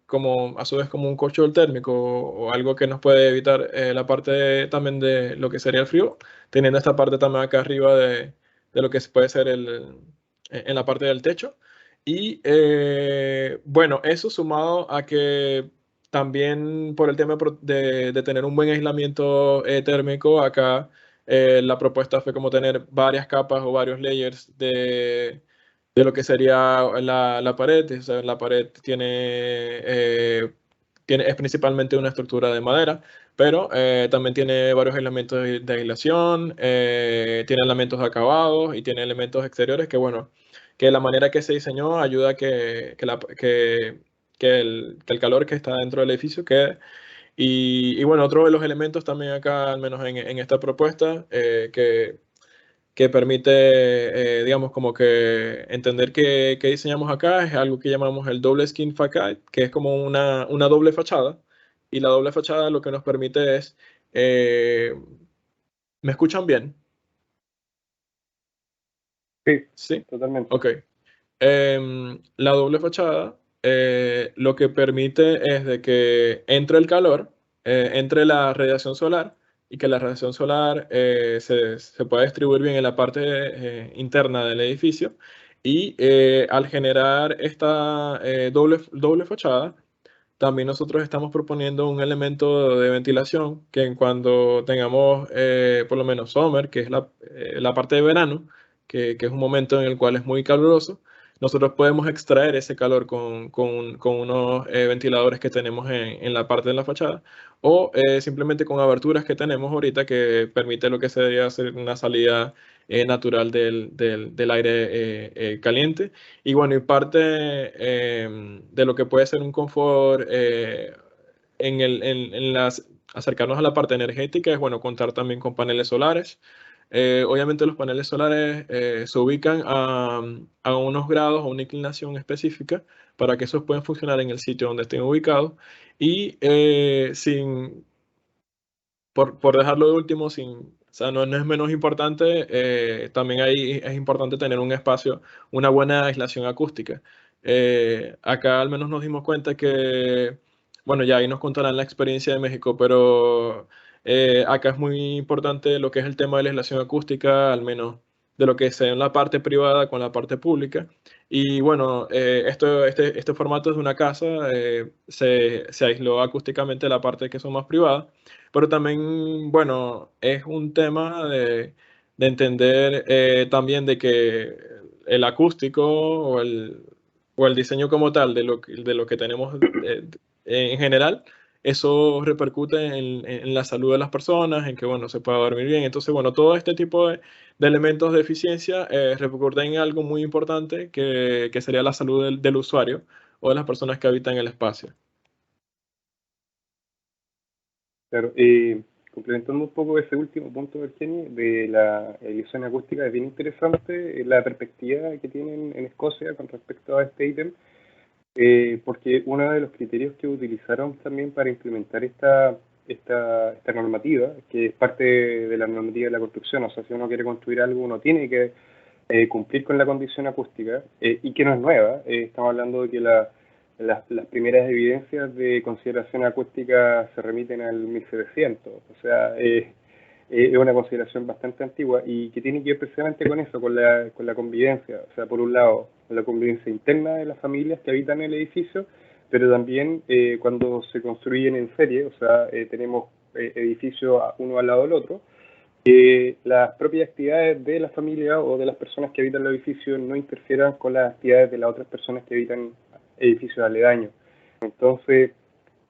C: como, a su vez como un colchón térmico, o algo que nos puede evitar la parte también de lo que sería el frío, teniendo esta parte también acá arriba de lo que puede ser en la parte del techo. Y bueno, eso sumado a que también por el tema de tener un buen aislamiento térmico, acá la propuesta fue como tener varias capas o varios layers de lo que sería la pared. O sea, la pared es principalmente una estructura de madera, pero también tiene varios elementos de aislación, tiene elementos de acabados y tiene elementos exteriores que, bueno, que la manera que se diseñó ayuda a que el calor que está dentro del edificio quede. Y bueno, otro de los elementos también acá, al menos en esta propuesta, que permite, digamos, como que entender que diseñamos acá, es algo que llamamos el doble skin facade, que es como una doble fachada. Y la doble fachada lo que nos permite es, eh, ¿me escuchan bien?
B: Sí,
C: Sí.
B: totalmente.
C: Ok. La doble fachada lo que permite es de que entre el calor, entre la radiación solar, y que la radiación solar se pueda distribuir bien en la parte interna del edificio. Y al generar esta doble fachada, también nosotros estamos proponiendo un elemento de ventilación que, en cuando tengamos por lo menos summer, que es la parte de verano, que es un momento en el cual es muy caluroso, nosotros podemos extraer ese calor con unos ventiladores que tenemos en la parte de la fachada, o simplemente con aberturas que tenemos ahorita que permite lo que sería hacer una salida natural del aire caliente. Y bueno, y parte de lo que puede ser un confort acercarnos a la parte energética es, bueno, contar también con paneles solares. Obviamente los paneles solares se ubican a unos grados, a una inclinación específica, para que esos puedan funcionar en el sitio donde estén ubicados. Y por dejarlo de último, o sea, no es menos importante, también ahí es importante tener un espacio, una buena aislación acústica. Acá al menos nos dimos cuenta que, bueno, ya ahí nos contarán la experiencia de México, pero acá es muy importante lo que es el tema de la aislación acústica, al menos de lo que sea en la parte privada con la parte pública. Y bueno, este formato es de una casa, se aisló acústicamente la parte que son más privadas, pero también, bueno, es un tema de entender también de que el acústico o el diseño como tal de lo que tenemos en general, eso repercute en la salud de las personas, en que, bueno, se pueda dormir bien. Entonces, bueno, todo este tipo de elementos de eficiencia repercuten en algo muy importante que sería la salud del usuario o de las personas que habitan el espacio.
B: Claro, complementando un poco ese último punto, Virginia, de la ilusión acústica, es bien interesante la perspectiva que tienen en Escocia con respecto a este ítem, porque uno de los criterios que utilizaron también para implementar esta normativa, que es parte de la normativa de la construcción, o sea, si uno quiere construir algo, uno tiene que cumplir con la condición acústica, y que no es nueva. Estamos hablando de que las primeras evidencias de consideración acústica se remiten al 1700, o sea, es una consideración bastante antigua y que tiene que ver precisamente con eso, con la convivencia. O sea, por un lado, la convivencia interna de las familias que habitan el edificio, pero también cuando se construyen en serie. O sea, tenemos edificios uno al lado del otro, las propias actividades de la familia o de las personas que habitan los edificios no interfieran con las actividades de las otras personas que habitan edificios aledaños. Entonces,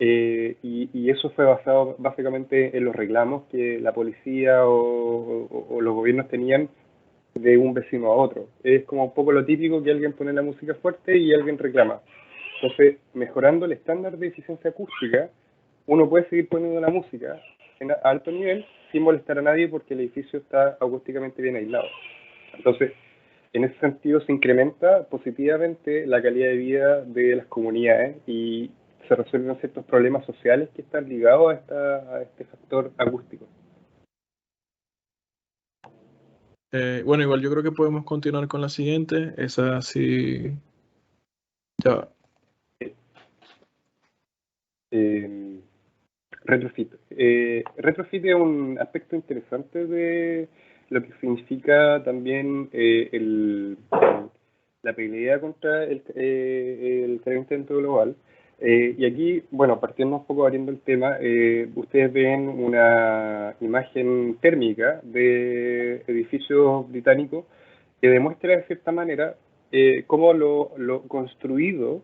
B: y eso fue basado básicamente en los reclamos que la policía o los gobiernos tenían de un vecino a otro. Es como un poco lo típico que alguien pone la música fuerte y alguien reclama. Entonces, mejorando el estándar de eficiencia acústica, uno puede seguir poniendo la música en alto nivel sin molestar a nadie porque el edificio está acústicamente bien aislado. Entonces, en ese sentido se incrementa positivamente la calidad de vida de las comunidades y se resuelven ciertos problemas sociales que están ligados a este factor acústico.
C: Bueno, igual yo creo que podemos continuar con la siguiente. Esa sí. Ya.
B: Retrofit. Retrofit es un aspecto interesante de lo que significa también la pelea contra el calentamiento global. Y aquí, bueno, partiendo un poco abriendo el tema, ustedes ven una imagen térmica de edificios británicos que demuestra de cierta manera cómo lo construido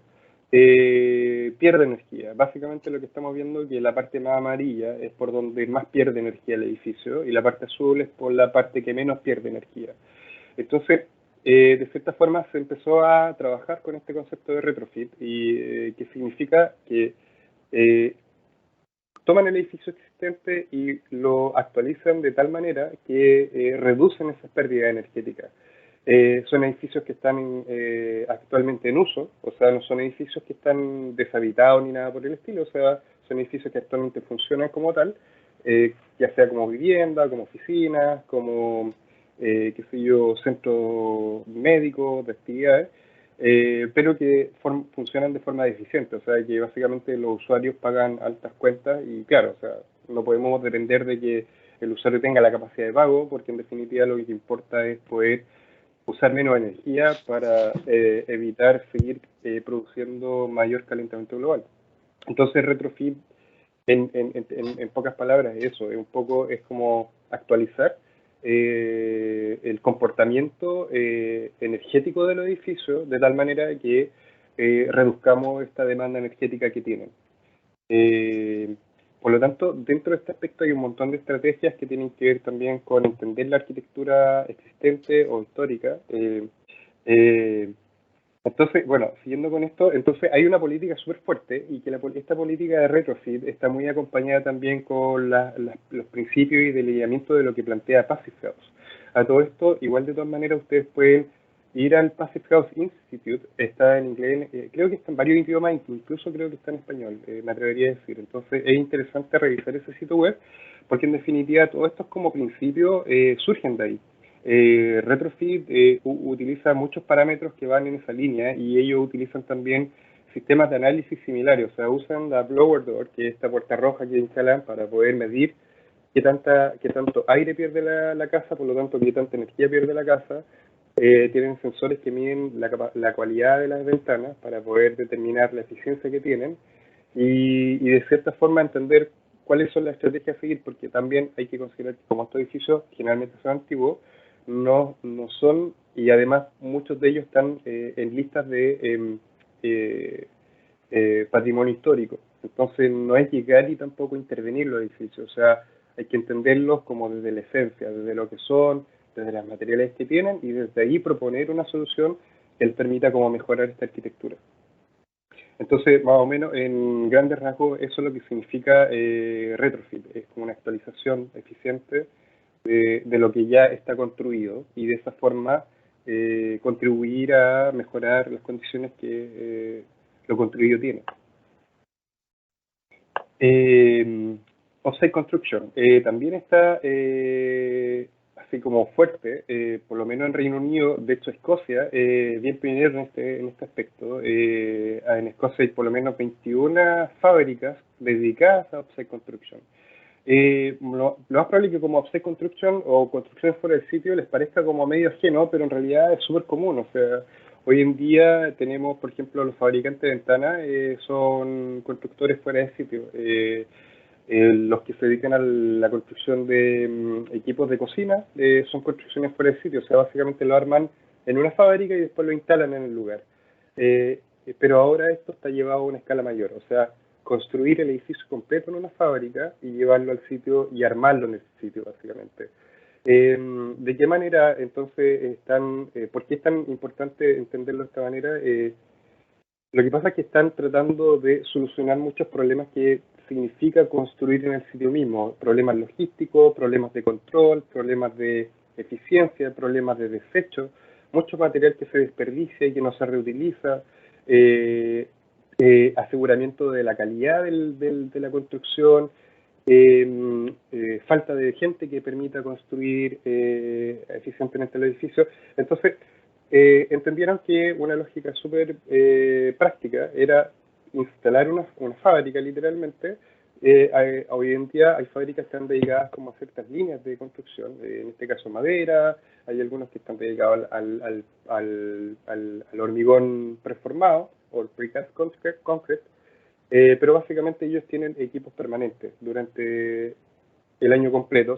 B: pierde energía. Básicamente lo que estamos viendo es que la parte más amarilla es por donde más pierde energía el edificio y la parte azul es por la parte que menos pierde energía. Entonces, de cierta forma se empezó a trabajar con este concepto de retrofit y que significa que toman el edificio existente y lo actualizan de tal manera que reducen esas pérdidas energéticas. Son edificios que están actualmente en uso, o sea, no son edificios que están deshabitados ni nada por el estilo, o sea, son edificios que actualmente funcionan como tal, ya sea como vivienda, como oficinas, como, qué sé yo, centros médicos, de actividades, pero que funcionan de forma deficiente, o sea, que básicamente los usuarios pagan altas cuentas y claro, o sea, no podemos depender de que el usuario tenga la capacidad de pago, porque en definitiva lo que importa es poder usar menos energía para evitar seguir produciendo mayor calentamiento global. Entonces, retrofit, en pocas palabras, eso, es como actualizar el comportamiento energético del edificio de tal manera que reduzcamos esta demanda energética que tienen. Por lo tanto, dentro de este aspecto hay un montón de estrategias que tienen que ver también con entender la arquitectura existente o histórica. Entonces, bueno, siguiendo con esto, entonces hay una política súper fuerte y que esta política de retrofit está muy acompañada también con los principios y del lineamiento de lo que plantea Passive House. A todo esto, igual de todas maneras, ustedes pueden ir al Passive House Institute, está en inglés, creo que está en varios idiomas, incluso creo que está en español, me atrevería a decir. Entonces es interesante revisar ese sitio web, porque en definitiva todos estos como principios surgen de ahí. Retrofit utiliza muchos parámetros que van en esa línea y ellos utilizan también sistemas de análisis similares, o sea, usan la blower door, que es esta puerta roja que instalan para poder medir qué tanto aire pierde la casa, por lo tanto qué tanta energía pierde la casa. Tienen sensores que miden la cualidad de las ventanas para poder determinar la eficiencia que tienen y de cierta forma entender cuáles son las estrategias a seguir, porque también hay que considerar que como estos edificios generalmente son antiguos, no son, y además muchos de ellos están en listas de patrimonio histórico. Entonces no es llegar y tampoco intervenir los edificios, o sea, hay que entenderlos como desde la esencia, desde lo que son, desde las materiales que tienen y desde ahí proponer una solución que les permita como mejorar esta arquitectura. Entonces, más o menos, en grandes rasgos, eso es lo que significa retrofit, es como una actualización eficiente de lo que ya está construido y de esa forma contribuir a mejorar las condiciones que lo construido tiene. Off-site construction también está así como fuerte, por lo menos en Reino Unido, de hecho Escocia, bien pionero en este aspecto. En Escocia hay por lo menos 21 fábricas dedicadas a off-site construction. Lo más probable es que como off-site construction o construcción fuera del sitio les parezca como medio ajeno, pero en realidad es súper común. O sea, hoy en día tenemos, por ejemplo, los fabricantes de ventanas son constructores fuera del sitio. Los que se dedican a la construcción de equipos de cocina son construcciones fuera de sitio, o sea, básicamente lo arman en una fábrica y después lo instalan en el lugar. Pero ahora esto está llevado a una escala mayor, o sea, construir el edificio completo en una fábrica y llevarlo al sitio y armarlo en el sitio, básicamente. ¿De qué manera entonces por qué es tan importante entenderlo de esta manera? Lo que pasa es que están tratando de solucionar muchos problemas que significa construir en el sitio mismo, problemas logísticos, problemas de control, problemas de eficiencia, problemas de desecho, mucho material que se desperdicia y que no se reutiliza, aseguramiento de la calidad de la construcción, falta de gente que permita construir eficientemente el edificio. Entonces, entendieron que una lógica súper práctica era instalar una fábrica, literalmente. Hoy en día hay fábricas que están dedicadas como a ciertas líneas de construcción, en este caso madera, hay algunos que están dedicados al hormigón preformado, o el precast concrete, pero básicamente ellos tienen equipos permanentes durante el año completo,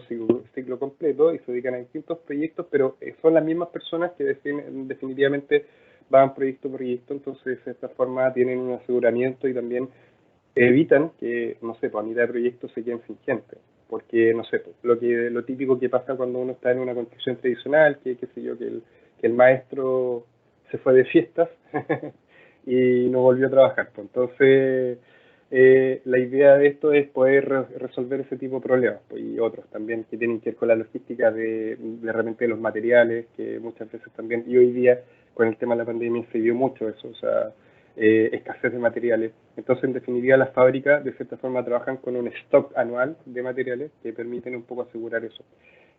B: ciclo completo, y se dedican a distintos proyectos, pero son las mismas personas que definitivamente van proyecto por proyecto, entonces de esta forma tienen un aseguramiento y también evitan que, no sé, pues a mitad de proyectos se queden sin gente, porque, no sé, pues, lo típico que pasa cuando uno está en una construcción tradicional, qué sé yo, que el maestro se fue de fiestas y no volvió a trabajar, pues. Entonces, la idea de esto es poder resolver ese tipo de problemas, pues, y otros también que tienen que ver con la logística de repente de los materiales, que muchas veces también, y hoy día con el tema de la pandemia se vio mucho eso, o sea, escasez de materiales. Entonces, en definitiva, las fábricas de cierta forma trabajan con un stock anual de materiales que permiten un poco asegurar eso.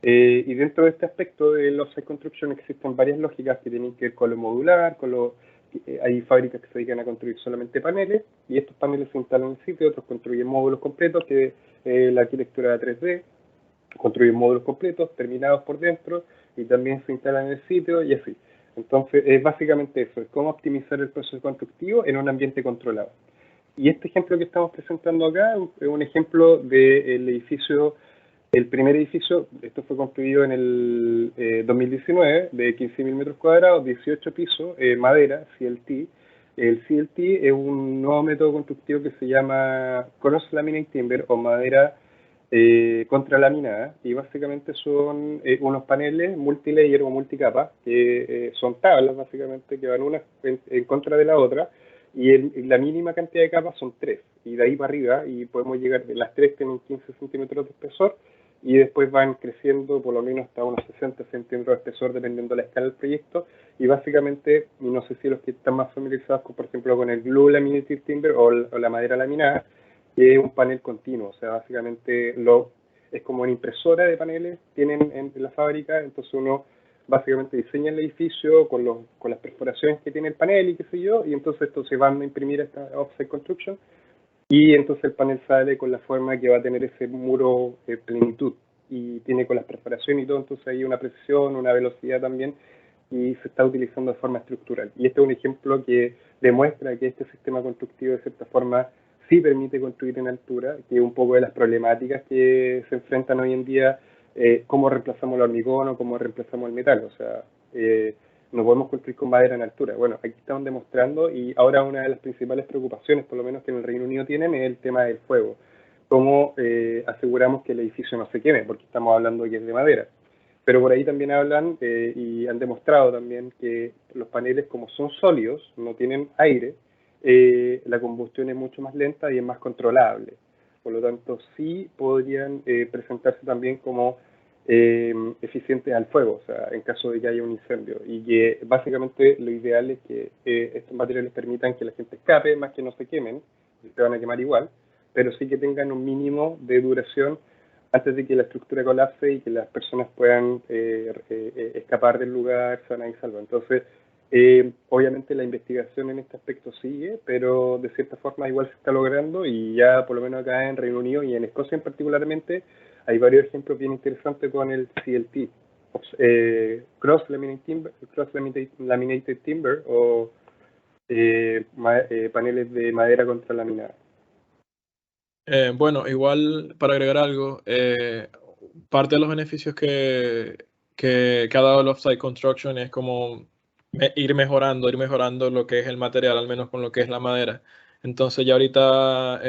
B: Y dentro de este aspecto de los site construction existen varias lógicas que tienen que ver con lo modular, hay fábricas que se dedican a construir solamente paneles, y estos paneles se instalan en el sitio, otros construyen módulos completos, que la arquitectura 3D, construyen módulos completos, terminados por dentro, y también se instalan en el sitio, y así. Entonces, es básicamente eso, es cómo optimizar el proceso constructivo en un ambiente controlado. Y este ejemplo que estamos presentando acá es un ejemplo del edificio, el primer edificio. Esto fue construido en el 2019, de 15.000 metros cuadrados, 18 pisos, madera, CLT. El CLT es un nuevo método constructivo que se llama Cross Laminate Timber, o madera contralaminada, y básicamente son unos paneles multilayer o multicapa, que son tablas básicamente que van una en contra de la otra, y la mínima cantidad de capas son 3, y de ahí para arriba, y podemos llegar, las 3 tienen 15 centímetros de espesor, y después van creciendo por lo menos hasta unos 60 centímetros de espesor dependiendo de la escala del proyecto, y básicamente, no sé si los que están más familiarizados con, por ejemplo, con el glue laminated timber o la madera laminada, que es un panel continuo, o sea, básicamente es como una impresora de paneles tienen en la fábrica, entonces uno básicamente diseña el edificio con las perforaciones que tiene el panel y qué sé yo, y entonces esto se van a imprimir a esta offset construction, y entonces el panel sale con la forma que va a tener ese muro plenitud, y tiene con las perforaciones y todo, entonces hay una precisión, una velocidad también, y se está utilizando de forma estructural. Y este es un ejemplo que demuestra que este sistema constructivo de cierta forma sí permite construir en altura, que es un poco de las problemáticas que se enfrentan hoy en día, cómo reemplazamos el hormigón o cómo reemplazamos el metal, o sea, no podemos construir con madera en altura. Bueno, aquí estamos demostrando, y ahora una de las principales preocupaciones, por lo menos que en el Reino Unido tienen, es el tema del fuego. Cómo aseguramos que el edificio no se queme, porque estamos hablando que es de madera. Pero por ahí también hablan y han demostrado también que los paneles, como son sólidos, no tienen aire, la combustión es mucho más lenta y es más controlable. Por lo tanto, sí podrían presentarse también como eficientes al fuego, o sea, en caso de que haya un incendio. Y que básicamente lo ideal es que estos materiales permitan que la gente escape, más que no se quemen, se van a quemar igual, pero sí que tengan un mínimo de duración antes de que la estructura colapse y que las personas puedan escapar del lugar sana y salva. Entonces, obviamente la investigación en este aspecto sigue, pero de cierta forma igual se está logrando, y ya por lo menos acá en Reino Unido y en Escocia en particularmente hay varios ejemplos bien interesantes con el CLT, Cross Laminated Timber, o paneles de madera contralaminada.
C: Bueno, igual para agregar algo, parte de los beneficios que ha dado el off-site construction es como ir mejorando lo que es el material, al menos con lo que es la madera. Entonces ya ahorita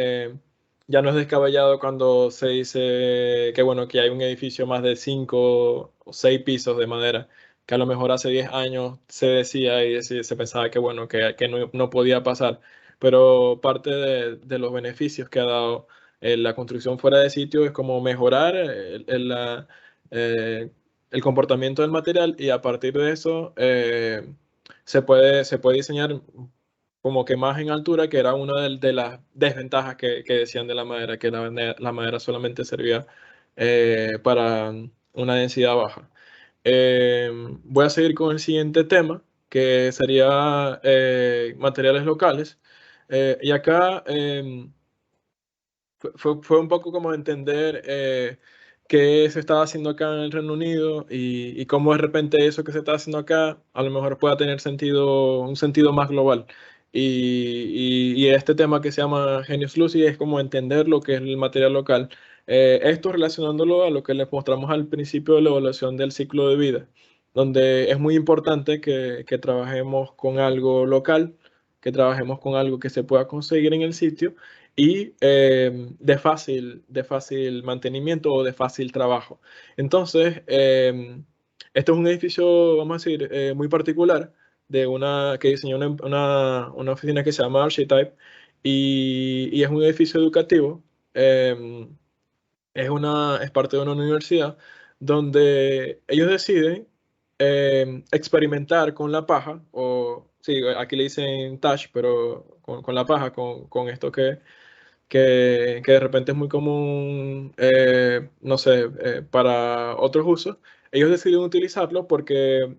C: ya no es descabellado cuando se dice que bueno, que hay un edificio más de 5 o 6 pisos de madera, que a lo mejor hace 10 años se decía y se pensaba que bueno, que no podía pasar. Pero parte de los beneficios que ha dado la construcción fuera de sitio es como mejorar eh, el comportamiento del material, y a partir de eso se puede diseñar como que más en altura, que era una de las desventajas que decían de la madera, que la madera solamente servía para una densidad baja. Voy a seguir con el siguiente tema, que sería materiales locales. Y acá fue un poco como entender qué se estaba haciendo acá en el Reino Unido, y cómo de repente eso que se está haciendo acá a lo mejor pueda tener sentido, un sentido más global. Y este tema que se llama Genius Lucy es como entender lo que es el material local. Esto relacionándolo a lo que les mostramos al principio de la evaluación del ciclo de vida, donde es muy importante que trabajemos con algo local, que trabajemos con algo que se pueda conseguir en el sitio, y de fácil mantenimiento o de fácil trabajo. Entonces, este es un edificio, vamos a decir, muy particular, que diseñó una oficina que se llama Archetype, y es un edificio educativo. eh, es parte de una universidad donde ellos deciden experimentar con la paja, o sí, aquí le dicen touch, pero con la paja, con esto que de repente es muy común, no sé, para otros usos. Ellos decidieron utilizarlo porque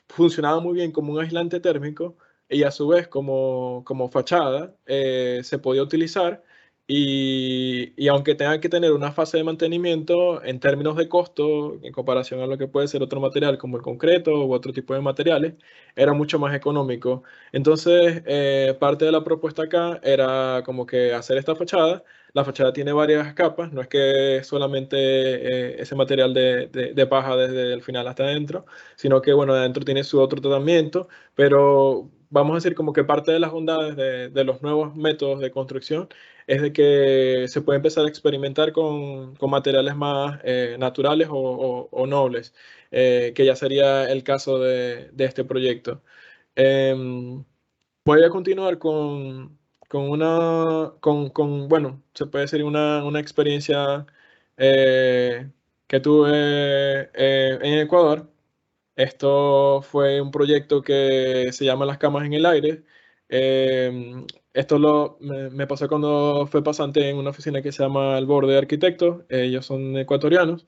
C: funcionaba muy bien como un aislante térmico, y a su vez como fachada se podía utilizar, y aunque tenga que tener una fase de mantenimiento en términos de costo en comparación a lo que puede ser otro material como el concreto u otro tipo de materiales, era mucho más económico. Entonces, parte de la propuesta acá era como que hacer esta fachada. La fachada tiene varias capas, no es que solamente ese material de paja desde el final hasta adentro, sino que bueno, adentro tiene su otro tratamiento, pero vamos a decir como que parte de las bondades de los nuevos métodos de construcción es de que se puede empezar a experimentar con materiales más naturales o nobles, que ya sería el caso de este proyecto. Em, Voy a continuar bueno, se puede decir una experiencia que tuve en Ecuador. Esto fue un proyecto que se llama Las Camas en el Aire. Esto me pasó cuando fue pasante en una oficina que se llama El Borde de Arquitectos. Ellos son ecuatorianos.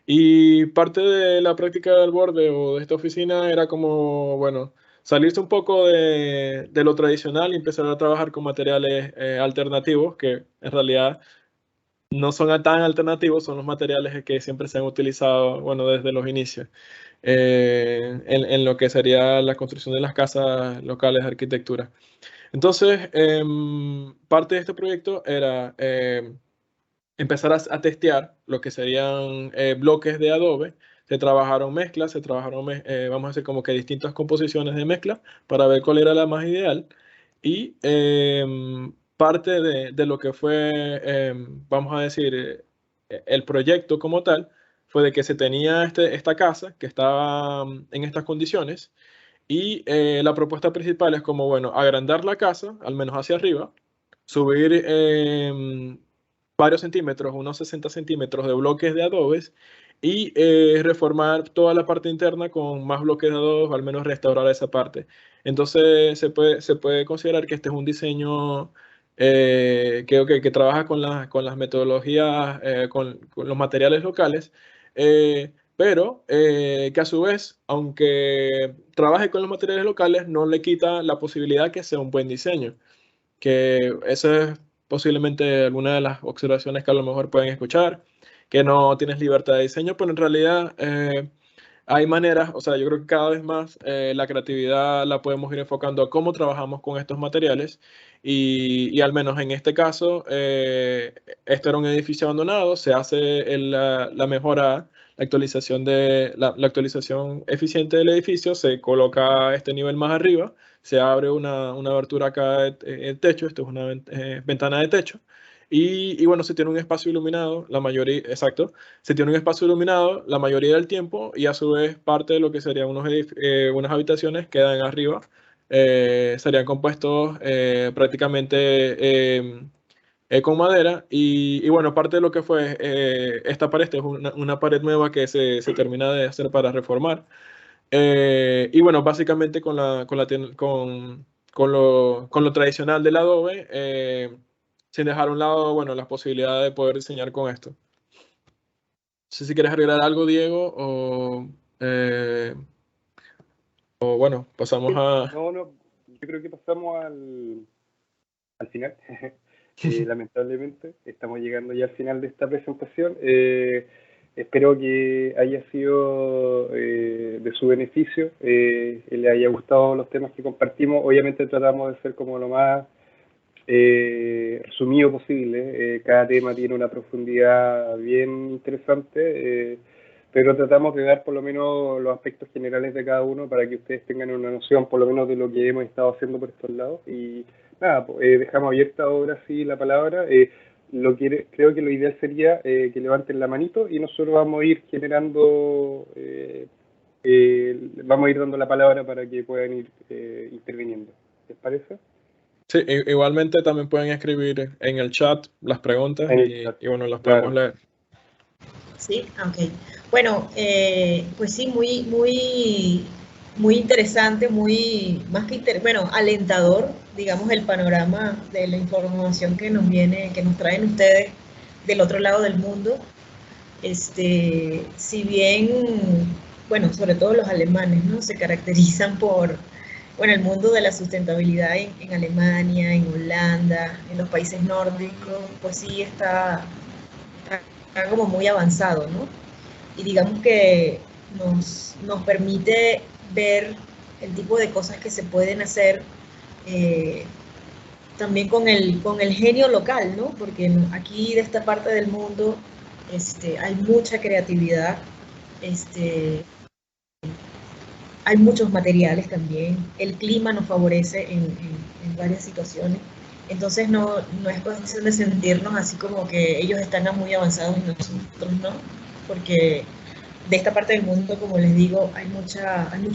C: Y parte de la práctica del borde o de esta oficina era como, bueno, salirse un poco de lo tradicional y empezar a trabajar con materiales alternativos, que en realidad no son tan alternativos, son los materiales que siempre se han utilizado, bueno, desde los inicios, en lo que sería la construcción de las casas locales de arquitectura. Entonces, parte de este proyecto era empezar a testear lo que serían bloques de adobe. Se trabajaron mezclas, vamos a hacer como que distintas composiciones de mezcla para ver cuál era la más ideal. Y parte de lo que fue, vamos a decir, el proyecto como tal, fue de que se tenía esta casa que estaba en estas condiciones, y la propuesta principal es como, bueno, agrandar la casa, al menos hacia arriba, subir varios centímetros, unos 60 centímetros de bloques de adobes, y reformar toda la parte interna con más bloques de adobes, o al menos restaurar esa parte. Entonces se puede considerar que este es un diseño que trabaja con las metodologías, con los materiales locales, pero que a su vez, aunque trabaje con los materiales locales, no le quita la posibilidad que sea un buen diseño, que esa es posiblemente alguna de las observaciones que a lo mejor pueden escuchar, que no tienes libertad de diseño, pero en realidad hay maneras, o sea, yo creo que cada vez más la creatividad la podemos ir enfocando a cómo trabajamos con estos materiales y al menos en este caso, esto era un edificio abandonado, se hace la mejora, la actualización, la actualización eficiente del edificio, se coloca este nivel más arriba, se abre una abertura acá en el techo, esto es una ventana de techo, y bueno, se tiene un espacio iluminado, la mayoría, exacto, se tiene un espacio iluminado la mayoría del tiempo y a su vez parte de lo que serían unas habitaciones quedan arriba, serían compuestos prácticamente con madera y bueno, parte de lo que fue esta pared es una pared nueva que se termina de hacer para reformar. Y bueno, básicamente con lo tradicional del Adobe, sin dejar a un lado, bueno, las posibilidades de poder diseñar con esto. No sé si quieres agregar algo, Diego, o bueno, pasamos a...
B: No, no, yo creo que pasamos al final. Lamentablemente, estamos llegando ya al final de esta presentación. Espero que haya sido de su beneficio, le haya gustado los temas que compartimos. Obviamente tratamos de ser como lo más resumido posible. Cada tema tiene una profundidad bien interesante, pero tratamos de dar por lo menos los aspectos generales de cada uno para que ustedes tengan una noción por lo menos de lo que hemos estado haciendo por estos lados. Y nada, pues, dejamos abierta ahora sí la palabra. Creo que lo ideal sería que levanten la manito y nosotros vamos a ir generando, vamos a ir dando la palabra para que puedan ir interviniendo. ¿Les parece?
C: Sí, igualmente también pueden escribir en el chat las preguntas y bueno, las podemos leer.
A: Sí, ok. Bueno, pues sí, muy interesante, bueno, alentador, digamos, el panorama de la información que nos traen ustedes del otro lado del mundo. Si bien, bueno, sobre todo los alemanes, ¿no? Se caracterizan por, bueno, el mundo de la sustentabilidad en Alemania, en Holanda, en los países nórdicos, pues sí está como muy avanzado, ¿no? Y digamos que nos permite ver el tipo de cosas que se pueden hacer también con el genio local, ¿no? Porque aquí de esta parte del mundo hay mucha creatividad, hay muchos materiales también, el clima nos favorece en varias situaciones, entonces no es cuestión de sentirnos así como que ellos están muy avanzados y nosotros no, porque de esta parte del mundo, como les digo, hay mucho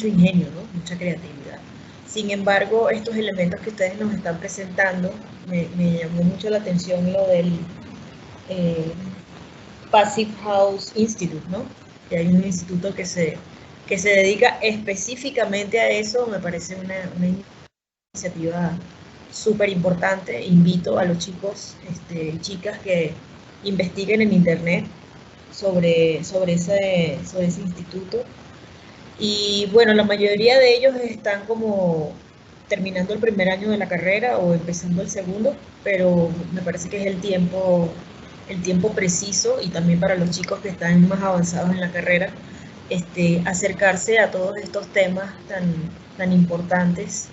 A: ingenio, ¿no? Mucha creatividad. Sin embargo, estos elementos que ustedes nos están presentando, me llamó mucho la atención lo del Passive House Institute, ¿no? Que hay un instituto que se dedica específicamente a eso, me parece una iniciativa súper importante. Invito a los chicos y chicas que investiguen en internet sobre ese instituto. Y bueno, la mayoría de ellos están como terminando el primer año de la carrera o empezando el segundo, pero me parece que es el tiempo preciso, y también para los chicos que están más avanzados en la carrera, acercarse a todos estos temas tan importantes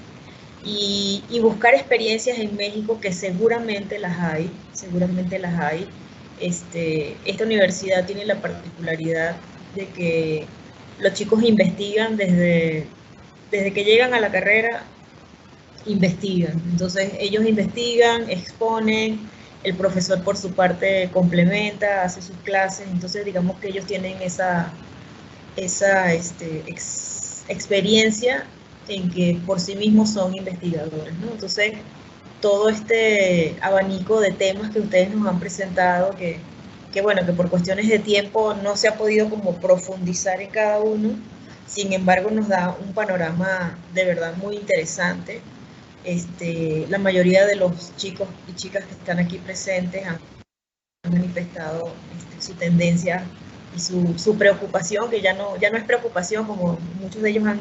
A: y buscar experiencias en México, que seguramente las hay. Esta universidad tiene la particularidad de que los chicos investigan desde que llegan a la carrera, investigan. Entonces ellos investigan, exponen, el profesor por su parte complementa, hace sus clases, entonces digamos que ellos tienen esa experiencia en que por sí mismos son investigadores, ¿no? Entonces todo este abanico de temas que ustedes nos han presentado, que bueno, que por cuestiones de tiempo no se ha podido como profundizar en cada uno, sin embargo nos da un panorama de verdad muy interesante. La mayoría de los chicos y chicas que están aquí presentes han manifestado su tendencia y su preocupación, que ya no es preocupación como muchos de ellos han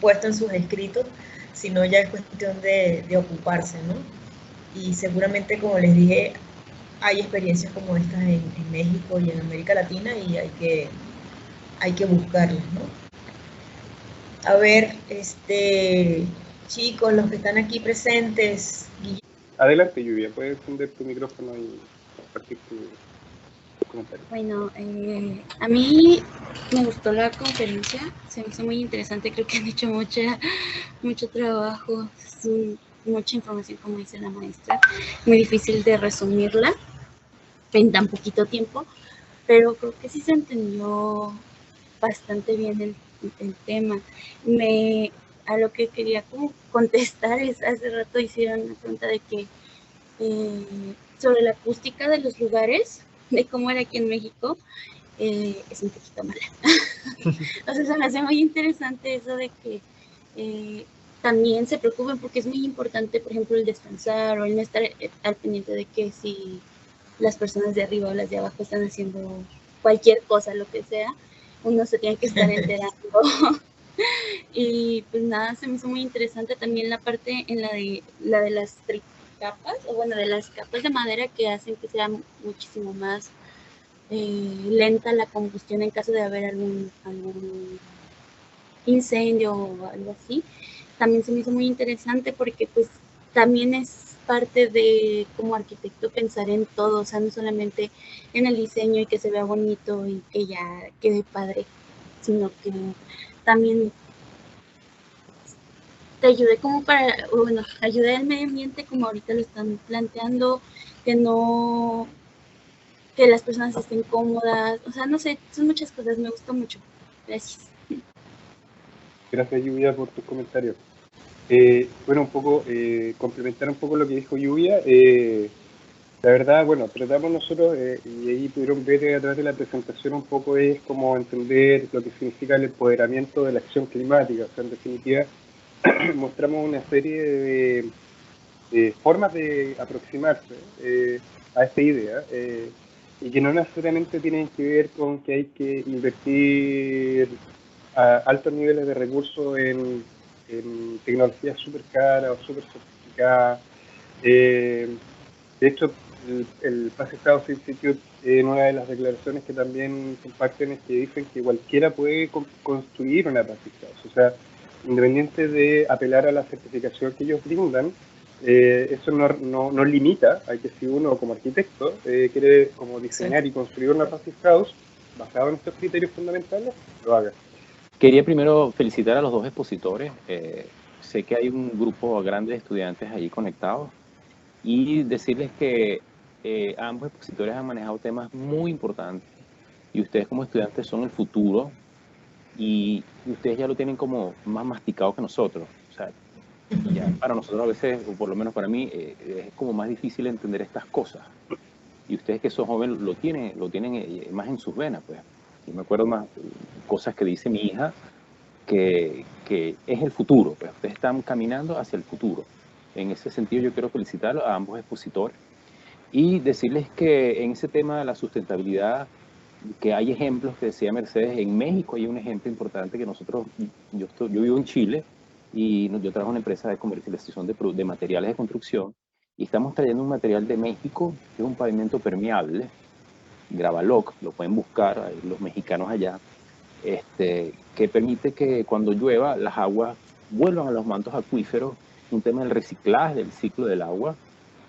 A: puesto en sus escritos, sino ya es cuestión de ocuparse, ¿no? Y seguramente, como les dije, hay experiencias como estas en México y en América Latina, y hay hay que buscarlas, ¿no? A ver, chicos, los que están aquí presentes.
B: Adelante, Lluvia, puedes encender tu micrófono y compartir tu comentario.
D: Bueno, a mí me gustó la conferencia, se me hizo muy interesante, creo que han hecho mucho trabajo, mucha información, como dice la maestra, muy difícil de resumirla en tan poquito tiempo, pero creo que sí se entendió bastante bien el tema. A lo que quería como contestar es, hace rato hicieron una pregunta de que sobre la acústica de los lugares, de cómo era aquí en México, es un poquito mala. O sea, se me hace muy interesante eso de que también se preocupen, porque es muy importante, por ejemplo, el descansar o el no estar al pendiente de que si las personas de arriba o las de abajo están haciendo cualquier cosa, lo que sea, uno se tiene que estar enterando. Y pues nada, se me hizo muy interesante también la parte en la de las capas, o bueno, de las capas de madera que hacen que sea muchísimo más lenta la combustión en caso de haber algún incendio o algo así. También se me hizo muy interesante porque pues también es parte de como arquitecto pensar en todo, o sea, no solamente en el diseño y que se vea bonito y que ya quede padre, sino que también te ayude como ayude al medio ambiente como ahorita lo están planteando, que las personas estén cómodas, o sea, no sé, son muchas cosas, me gustó mucho. Gracias.
B: Gracias, Lluvia, por tus comentarios. Bueno, un poco, complementar un poco lo que dijo Lluvia. La verdad, bueno, tratamos nosotros, y ahí pudieron ver a través de la presentación un poco, es como entender lo que significa el empoderamiento de la acción climática. O sea, en definitiva, mostramos una serie de formas de aproximarse a esta idea, y que no necesariamente tienen que ver con que hay que invertir a altos niveles de recursos en tecnologías súper caras o súper sofisticadas. De hecho, el Passive House Institute, en una de las declaraciones que también comparten, es que dicen que cualquiera puede construir una Passive House. O sea, independiente de apelar a la certificación que ellos brindan, eso no limita a que si uno como arquitecto quiere como diseñar y construir una Passive House basado en estos criterios fundamentales, lo haga.
E: Quería primero felicitar a los dos expositores. Sé que hay un grupo grande de estudiantes allí conectados y decirles que ambos expositores han manejado temas muy importantes y ustedes como estudiantes son el futuro y ustedes ya lo tienen como más masticado que nosotros. O sea, ya para nosotros a veces, o por lo menos para mí, es como más difícil entender estas cosas. Y ustedes que son jóvenes lo tienen más en sus venas, pues. Yo me acuerdo más cosas que dice mi hija, que es el futuro, pues ustedes están caminando hacia el futuro. En ese sentido yo quiero felicitar a ambos expositores y decirles que en ese tema de la sustentabilidad, que hay ejemplos que decía Mercedes, en México hay un ejemplo importante que nosotros, yo vivo en Chile y yo trabajo en una empresa de comercialización de materiales de construcción y estamos trayendo un material de México que es un pavimento permeable, Gravaloc, lo pueden buscar los mexicanos allá, que permite que cuando llueva las aguas vuelvan a los mantos acuíferos, un tema del reciclaje del ciclo del agua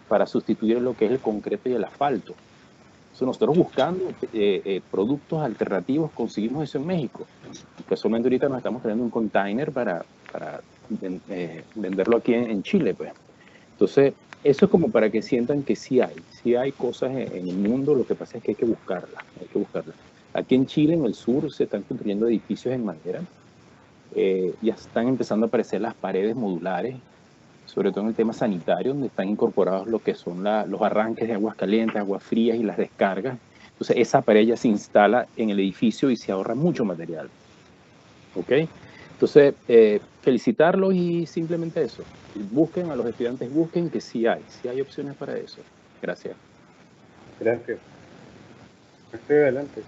E: para sustituir lo que es el concreto y el asfalto. Entonces nosotros buscando productos alternativos conseguimos eso en México. Casualmente ahorita nos estamos trayendo un container para venderlo aquí en Chile, pues. Entonces eso es como para que sientan que sí hay cosas en el mundo, lo que pasa es que hay que buscarlas, Aquí en Chile, en el sur, se están construyendo edificios en madera. Ya están empezando a aparecer las paredes modulares, sobre todo en el tema sanitario, donde están incorporados lo que son los arranques de aguas calientes, aguas frías y las descargas. Entonces, esa pared ya se instala en el edificio y se ahorra mucho material. ¿Ok? Entonces, felicitarlos y simplemente eso. Busquen a los estudiantes, busquen que sí hay opciones para eso. Gracias.
B: Gracias. Adelante.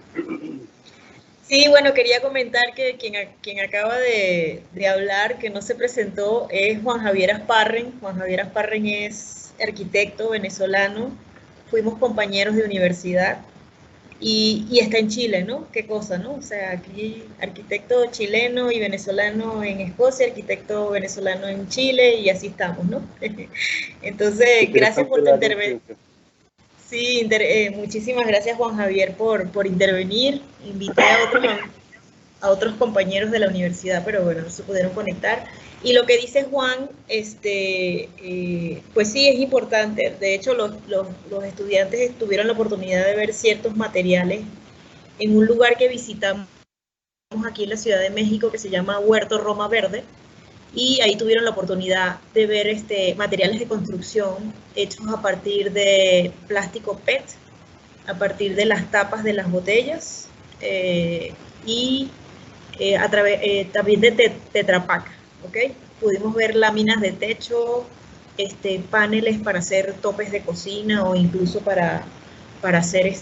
A: Sí, bueno, quería comentar que quien acaba de hablar, que no se presentó, es Juan Javier Asparren. Juan Javier Asparren es arquitecto venezolano, fuimos compañeros de universidad y está en Chile, ¿no? Qué cosa, ¿no? O sea, aquí arquitecto chileno y venezolano en Escocia, arquitecto venezolano en Chile y así estamos, ¿no? Entonces, gracias por tu intervención. Sí, muchísimas gracias Juan Javier por intervenir. Invité a otros compañeros de la universidad, pero bueno, no se pudieron conectar. Y lo que dice Juan, pues sí, es importante. De hecho, los estudiantes tuvieron la oportunidad de ver ciertos materiales en un lugar que visitamos aquí en la Ciudad de México que se llama Huerto Roma Verde, y ahí tuvieron la oportunidad de ver materiales de construcción hechos a partir de plástico PET, a partir de las tapas de las botellas y también de Tetra Pak, ¿ok? Pudimos ver láminas de techo, paneles para hacer topes de cocina o incluso para hacer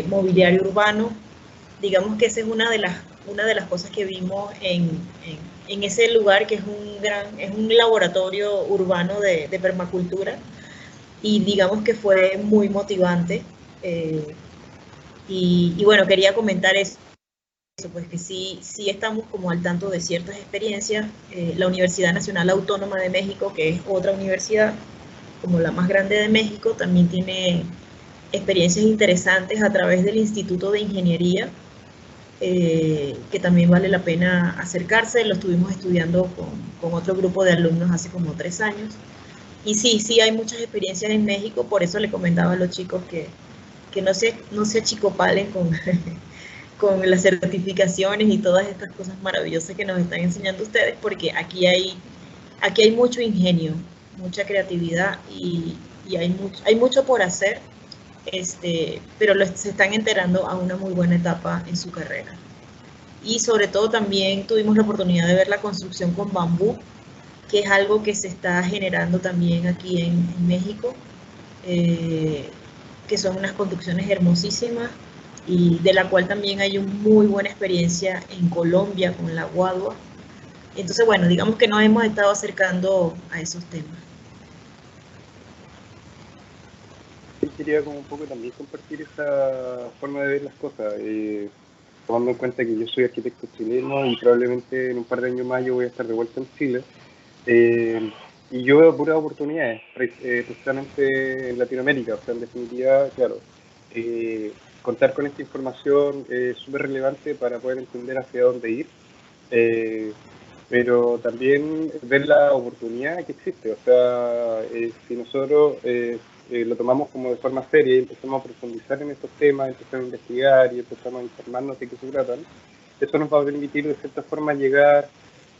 A: mobiliario urbano. Digamos que esa es una de las cosas que vimos en ese lugar, que es un laboratorio urbano de permacultura, y digamos que fue muy motivante. Y bueno, quería comentar eso, pues que sí estamos como al tanto de ciertas experiencias. La Universidad Nacional Autónoma de México, que es otra universidad, como la más grande de México, también tiene experiencias interesantes a través del Instituto de Ingeniería, que también vale la pena acercarse. Lo estuvimos estudiando con otro grupo de alumnos hace como 3 años. Y sí hay muchas experiencias en México, por eso le comentaba a los chicos que no se achicopalen con las certificaciones y todas estas cosas maravillosas que nos están enseñando ustedes, porque aquí hay mucho ingenio, mucha creatividad y hay mucho por hacer. Pero se están enterando a una muy buena etapa en su carrera. Y sobre todo también tuvimos la oportunidad de ver la construcción con bambú, que es algo que se está generando también aquí en México, que son unas construcciones hermosísimas y de la cual también hay una muy buena experiencia en Colombia con la guadua. Entonces, bueno, digamos que nos hemos estado acercando a esos temas.
B: Quería como un poco también compartir esa forma de ver las cosas, tomando en cuenta que yo soy arquitecto chileno y probablemente en un par de años más yo voy a estar de vuelta en Chile, y yo veo puras oportunidades precisamente en Latinoamérica. O sea, en definitiva, claro, contar con esta información es súper relevante para poder entender hacia dónde ir, pero también ver la oportunidad que existe. O sea, si nosotros lo tomamos como de forma seria y empezamos a profundizar en estos temas, empezamos a investigar y empezamos a informarnos de qué se tratan, eso nos va a permitir de cierta forma llegar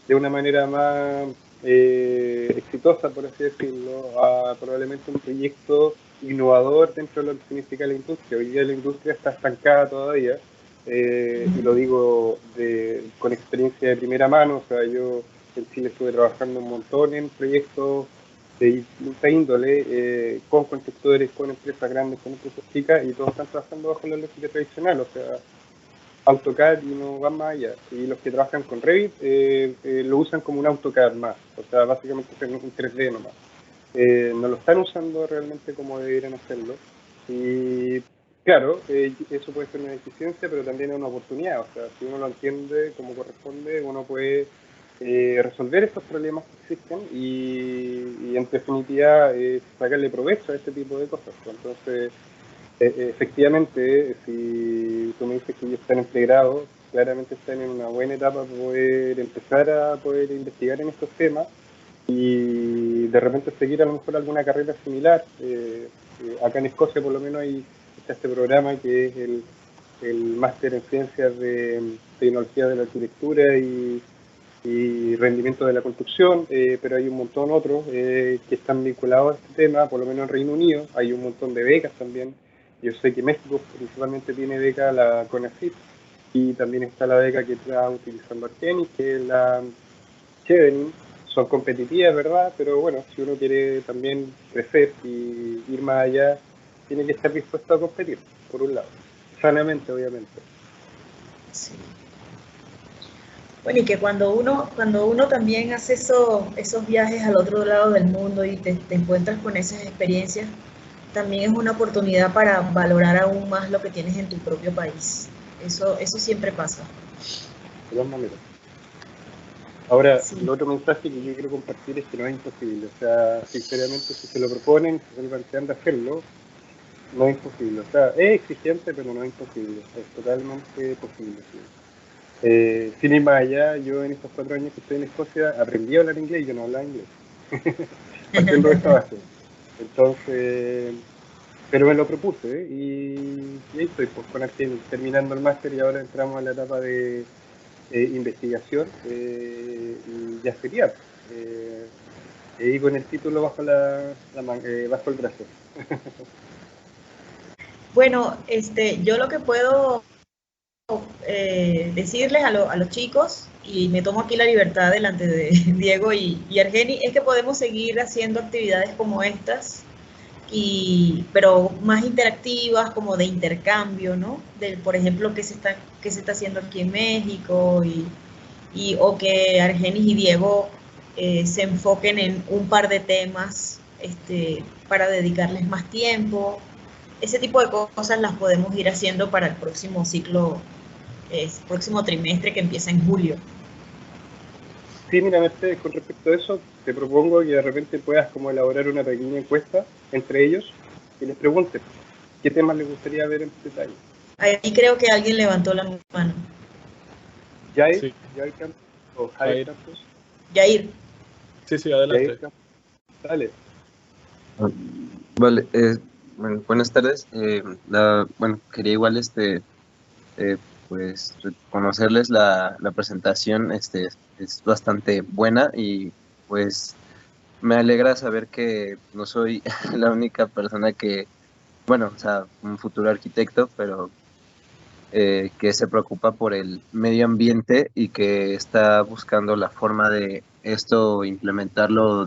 B: de una manera más exitosa, por así decirlo, a probablemente un proyecto innovador dentro de lo que significa la industria. Hoy día la industria está estancada todavía, y lo digo con experiencia de primera mano. O sea, yo en Chile estuve trabajando un montón en proyectos de esta índole, con constructores, con empresas grandes, con empresas chicas, y todos están trabajando bajo la lógica tradicional, o sea, AutoCAD, y no van más allá. Y los que trabajan con Revit lo usan como un AutoCAD más, o sea, básicamente es un 3D nomás. No lo están usando realmente como deberían hacerlo. Y claro, eso puede ser una deficiencia, pero también es una oportunidad. O sea, si uno lo entiende como corresponde, uno puede resolver estos problemas que existen y en definitiva sacarle provecho a este tipo de cosas. Entonces, efectivamente, si tú me dices que ellos están en pregrado, claramente están en una buena etapa para poder empezar a poder investigar en estos temas y de repente seguir a lo mejor alguna carrera similar. Acá en Escocia por lo menos está este programa que es el máster en ciencias de tecnología de la arquitectura y rendimiento de la construcción, pero hay un montón otros que están vinculados a este tema. Por lo menos en Reino Unido hay un montón de becas también. Yo sé que México principalmente tiene beca, la CONACYT, y también está la beca que está utilizando Artenis, que es la Chevening. Son competitivas, ¿verdad? Pero bueno, si uno quiere también crecer y ir más allá, tiene que estar dispuesto a competir, por un lado. Sanamente, obviamente.
A: Sí. Bueno, y que cuando uno también hace esos viajes al otro lado del mundo y te encuentras con esas experiencias, también es una oportunidad para valorar aún más lo que tienes en tu propio país. Eso siempre pasa.
B: De todas maneras. Ahora,
A: Sí.
B: el otro mensaje que yo quiero compartir es que no es imposible. O sea, sinceramente, si se lo proponen, si se lo plantean de hacerlo, no es imposible. O sea, es exigente, pero no es imposible. Es totalmente posible. Sí. Sin ir más allá, yo en estos 4 años que estoy en Escocia aprendí a hablar inglés y yo no hablaba inglés. Partiendo de esta base. Entonces, pero me lo propuse y ahí estoy, pues, con Argenis, terminando el máster y ahora entramos a la etapa de investigación y ya sería. Y con el título bajo bajo el brazo.
A: Bueno, yo lo que puedo decirles a los chicos, y me tomo aquí la libertad delante de Diego y Argeni, es que podemos seguir haciendo actividades como estas, pero más interactivas, como de intercambio, ¿no? Por ejemplo, qué se está haciendo aquí en México, o que Argenis y Diego se enfoquen en un par de temas para dedicarles más tiempo. Ese tipo de cosas las podemos ir haciendo para el próximo ciclo, próximo trimestre que empieza en julio.
B: Sí, mira, Mercedes, con respecto a eso, te propongo que de repente puedas como elaborar una pequeña encuesta entre ellos y les preguntes qué temas les gustaría ver en detalle.
A: Ahí creo que alguien levantó la mano.
B: ¿Jair?
C: Sí.
B: ¿Jair Campos? ¿O Jair Campos?
A: Jair.
C: Sí, adelante.
B: Jair Campos. Dale.
F: Vale, bueno, buenas tardes. Bueno, quería igual pues conocerles la presentación, es bastante buena y pues me alegra saber que no soy la única persona que, bueno, o sea, un futuro arquitecto, pero que se preocupa por el medio ambiente y que está buscando la forma de esto implementarlo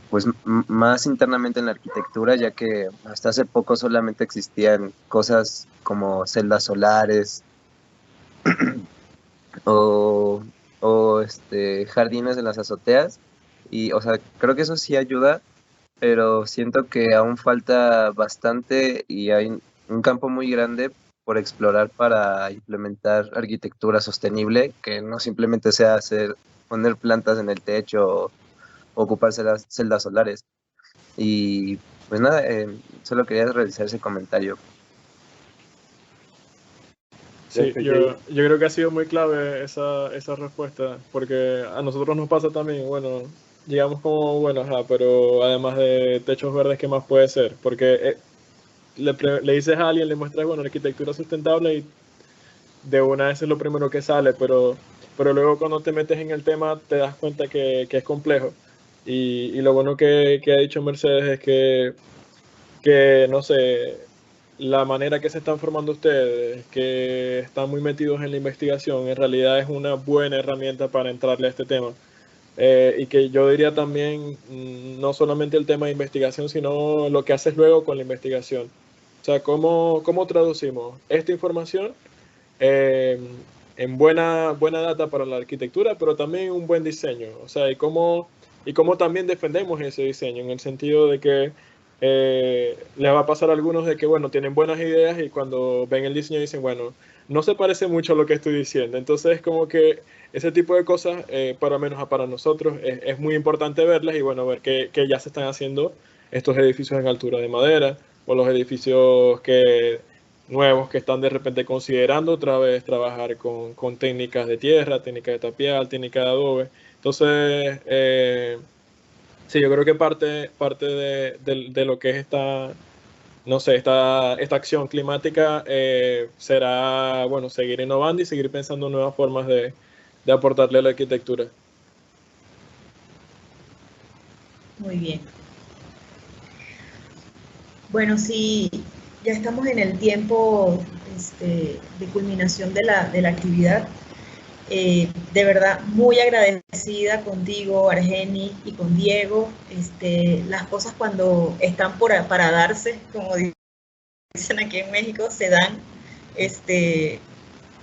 F: pues más internamente en la arquitectura, ya que hasta hace poco solamente existían cosas como celdas solares o, jardines en las azoteas y, o sea, creo que eso sí ayuda, pero siento que aún falta bastante y hay un campo muy grande por explorar para implementar arquitectura sostenible, que no simplemente sea poner plantas en el techo o ocuparse las celdas solares. Y pues nada, solo quería realizar ese comentario.
C: Sí, yo creo que ha sido muy clave esa respuesta, porque a nosotros nos pasa también, bueno, llegamos como, bueno, pero además de techos verdes, ¿qué más puede ser? Porque le dices a alguien, le muestras, bueno, arquitectura sustentable y de una vez es lo primero que sale, pero luego cuando te metes en el tema te das cuenta que es complejo. Y lo bueno que ha dicho Mercedes es que, no sé, la manera que se están formando ustedes, que están muy metidos en la investigación, en realidad es una buena herramienta para entrarle a este tema. Y que yo diría también, no solamente el tema de investigación, sino lo que haces luego con la investigación. O sea, cómo traducimos esta información eh, en buena data para la arquitectura, pero también un buen diseño. O sea, y cómo también defendemos ese diseño, en el sentido de que les va a pasar a algunos de que, bueno, tienen buenas ideas y cuando ven el diseño dicen, bueno, no se parece mucho a lo que estoy diciendo. Entonces, como que ese tipo de cosas, para lo menos para nosotros, es muy importante verlas y, bueno, ver que ya se están haciendo estos edificios en altura de madera o los edificios nuevos que están de repente considerando otra vez trabajar con técnicas de tierra, técnicas de tapial, técnicas de adobe. Entonces, sí, yo creo que parte de lo que es no sé, esta acción climática será, bueno, seguir innovando y seguir pensando en nuevas formas de aportarle a la arquitectura.
A: Muy bien. Bueno, sí, ya estamos en el tiempo de culminación de la actividad. De verdad, muy agradecida contigo, Argeni, y con Diego. Las cosas cuando están para darse, como dicen aquí en México, se dan.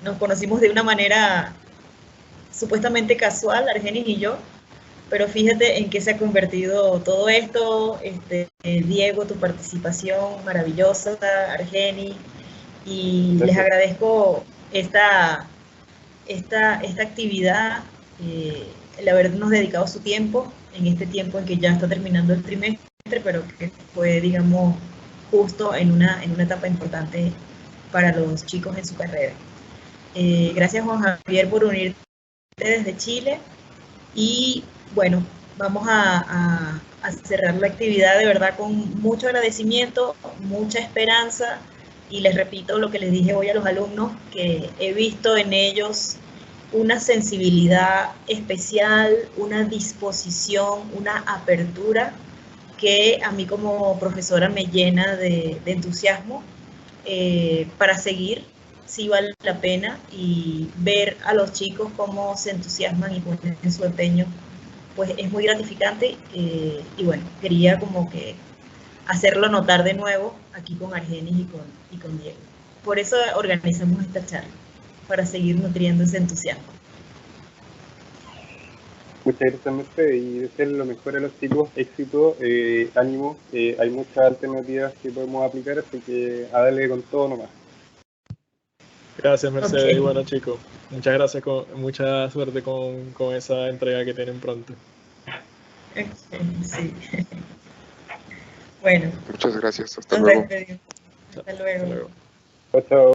A: Nos conocimos de una manera supuestamente casual, Argenis y yo, pero fíjate en qué se ha convertido todo esto. Diego, tu participación maravillosa, Argeni, y les agradezco esta actividad, el habernos dedicado su tiempo en este tiempo en que ya está terminando el trimestre, pero que fue, digamos, justo en una etapa importante para los chicos en su carrera. Gracias, Juan Javier, por unirte desde Chile. Y bueno, vamos a cerrar la actividad de verdad con mucho agradecimiento, mucha esperanza, y les repito lo que les dije hoy a los alumnos, que he visto en ellos una sensibilidad especial, una disposición, una apertura que a mí como profesora me llena de entusiasmo para seguir. Sí vale la pena, y ver a los chicos cómo se entusiasman y ponen en su empeño, pues es muy gratificante, y bueno, quería como que hacerlo notar de nuevo aquí con Argenis y con Diego. Por eso organizamos esta charla, para seguir nutriendo ese entusiasmo.
B: Muchas gracias, Mercedes, y desearle lo mejor a los chicos, éxito, ánimo, hay muchas alternativas que podemos aplicar, así que a darle con todo nomás.
C: Gracias, Mercedes.
A: Okay.
C: Y bueno, chicos, muchas gracias, mucha suerte con esa entrega que tienen pronto.
A: Okay, sí. Bueno.
G: Muchas gracias. Hasta
A: Nos
G: luego.
A: despedimos. Hasta luego.
C: Hasta luego.
B: Chao, chao.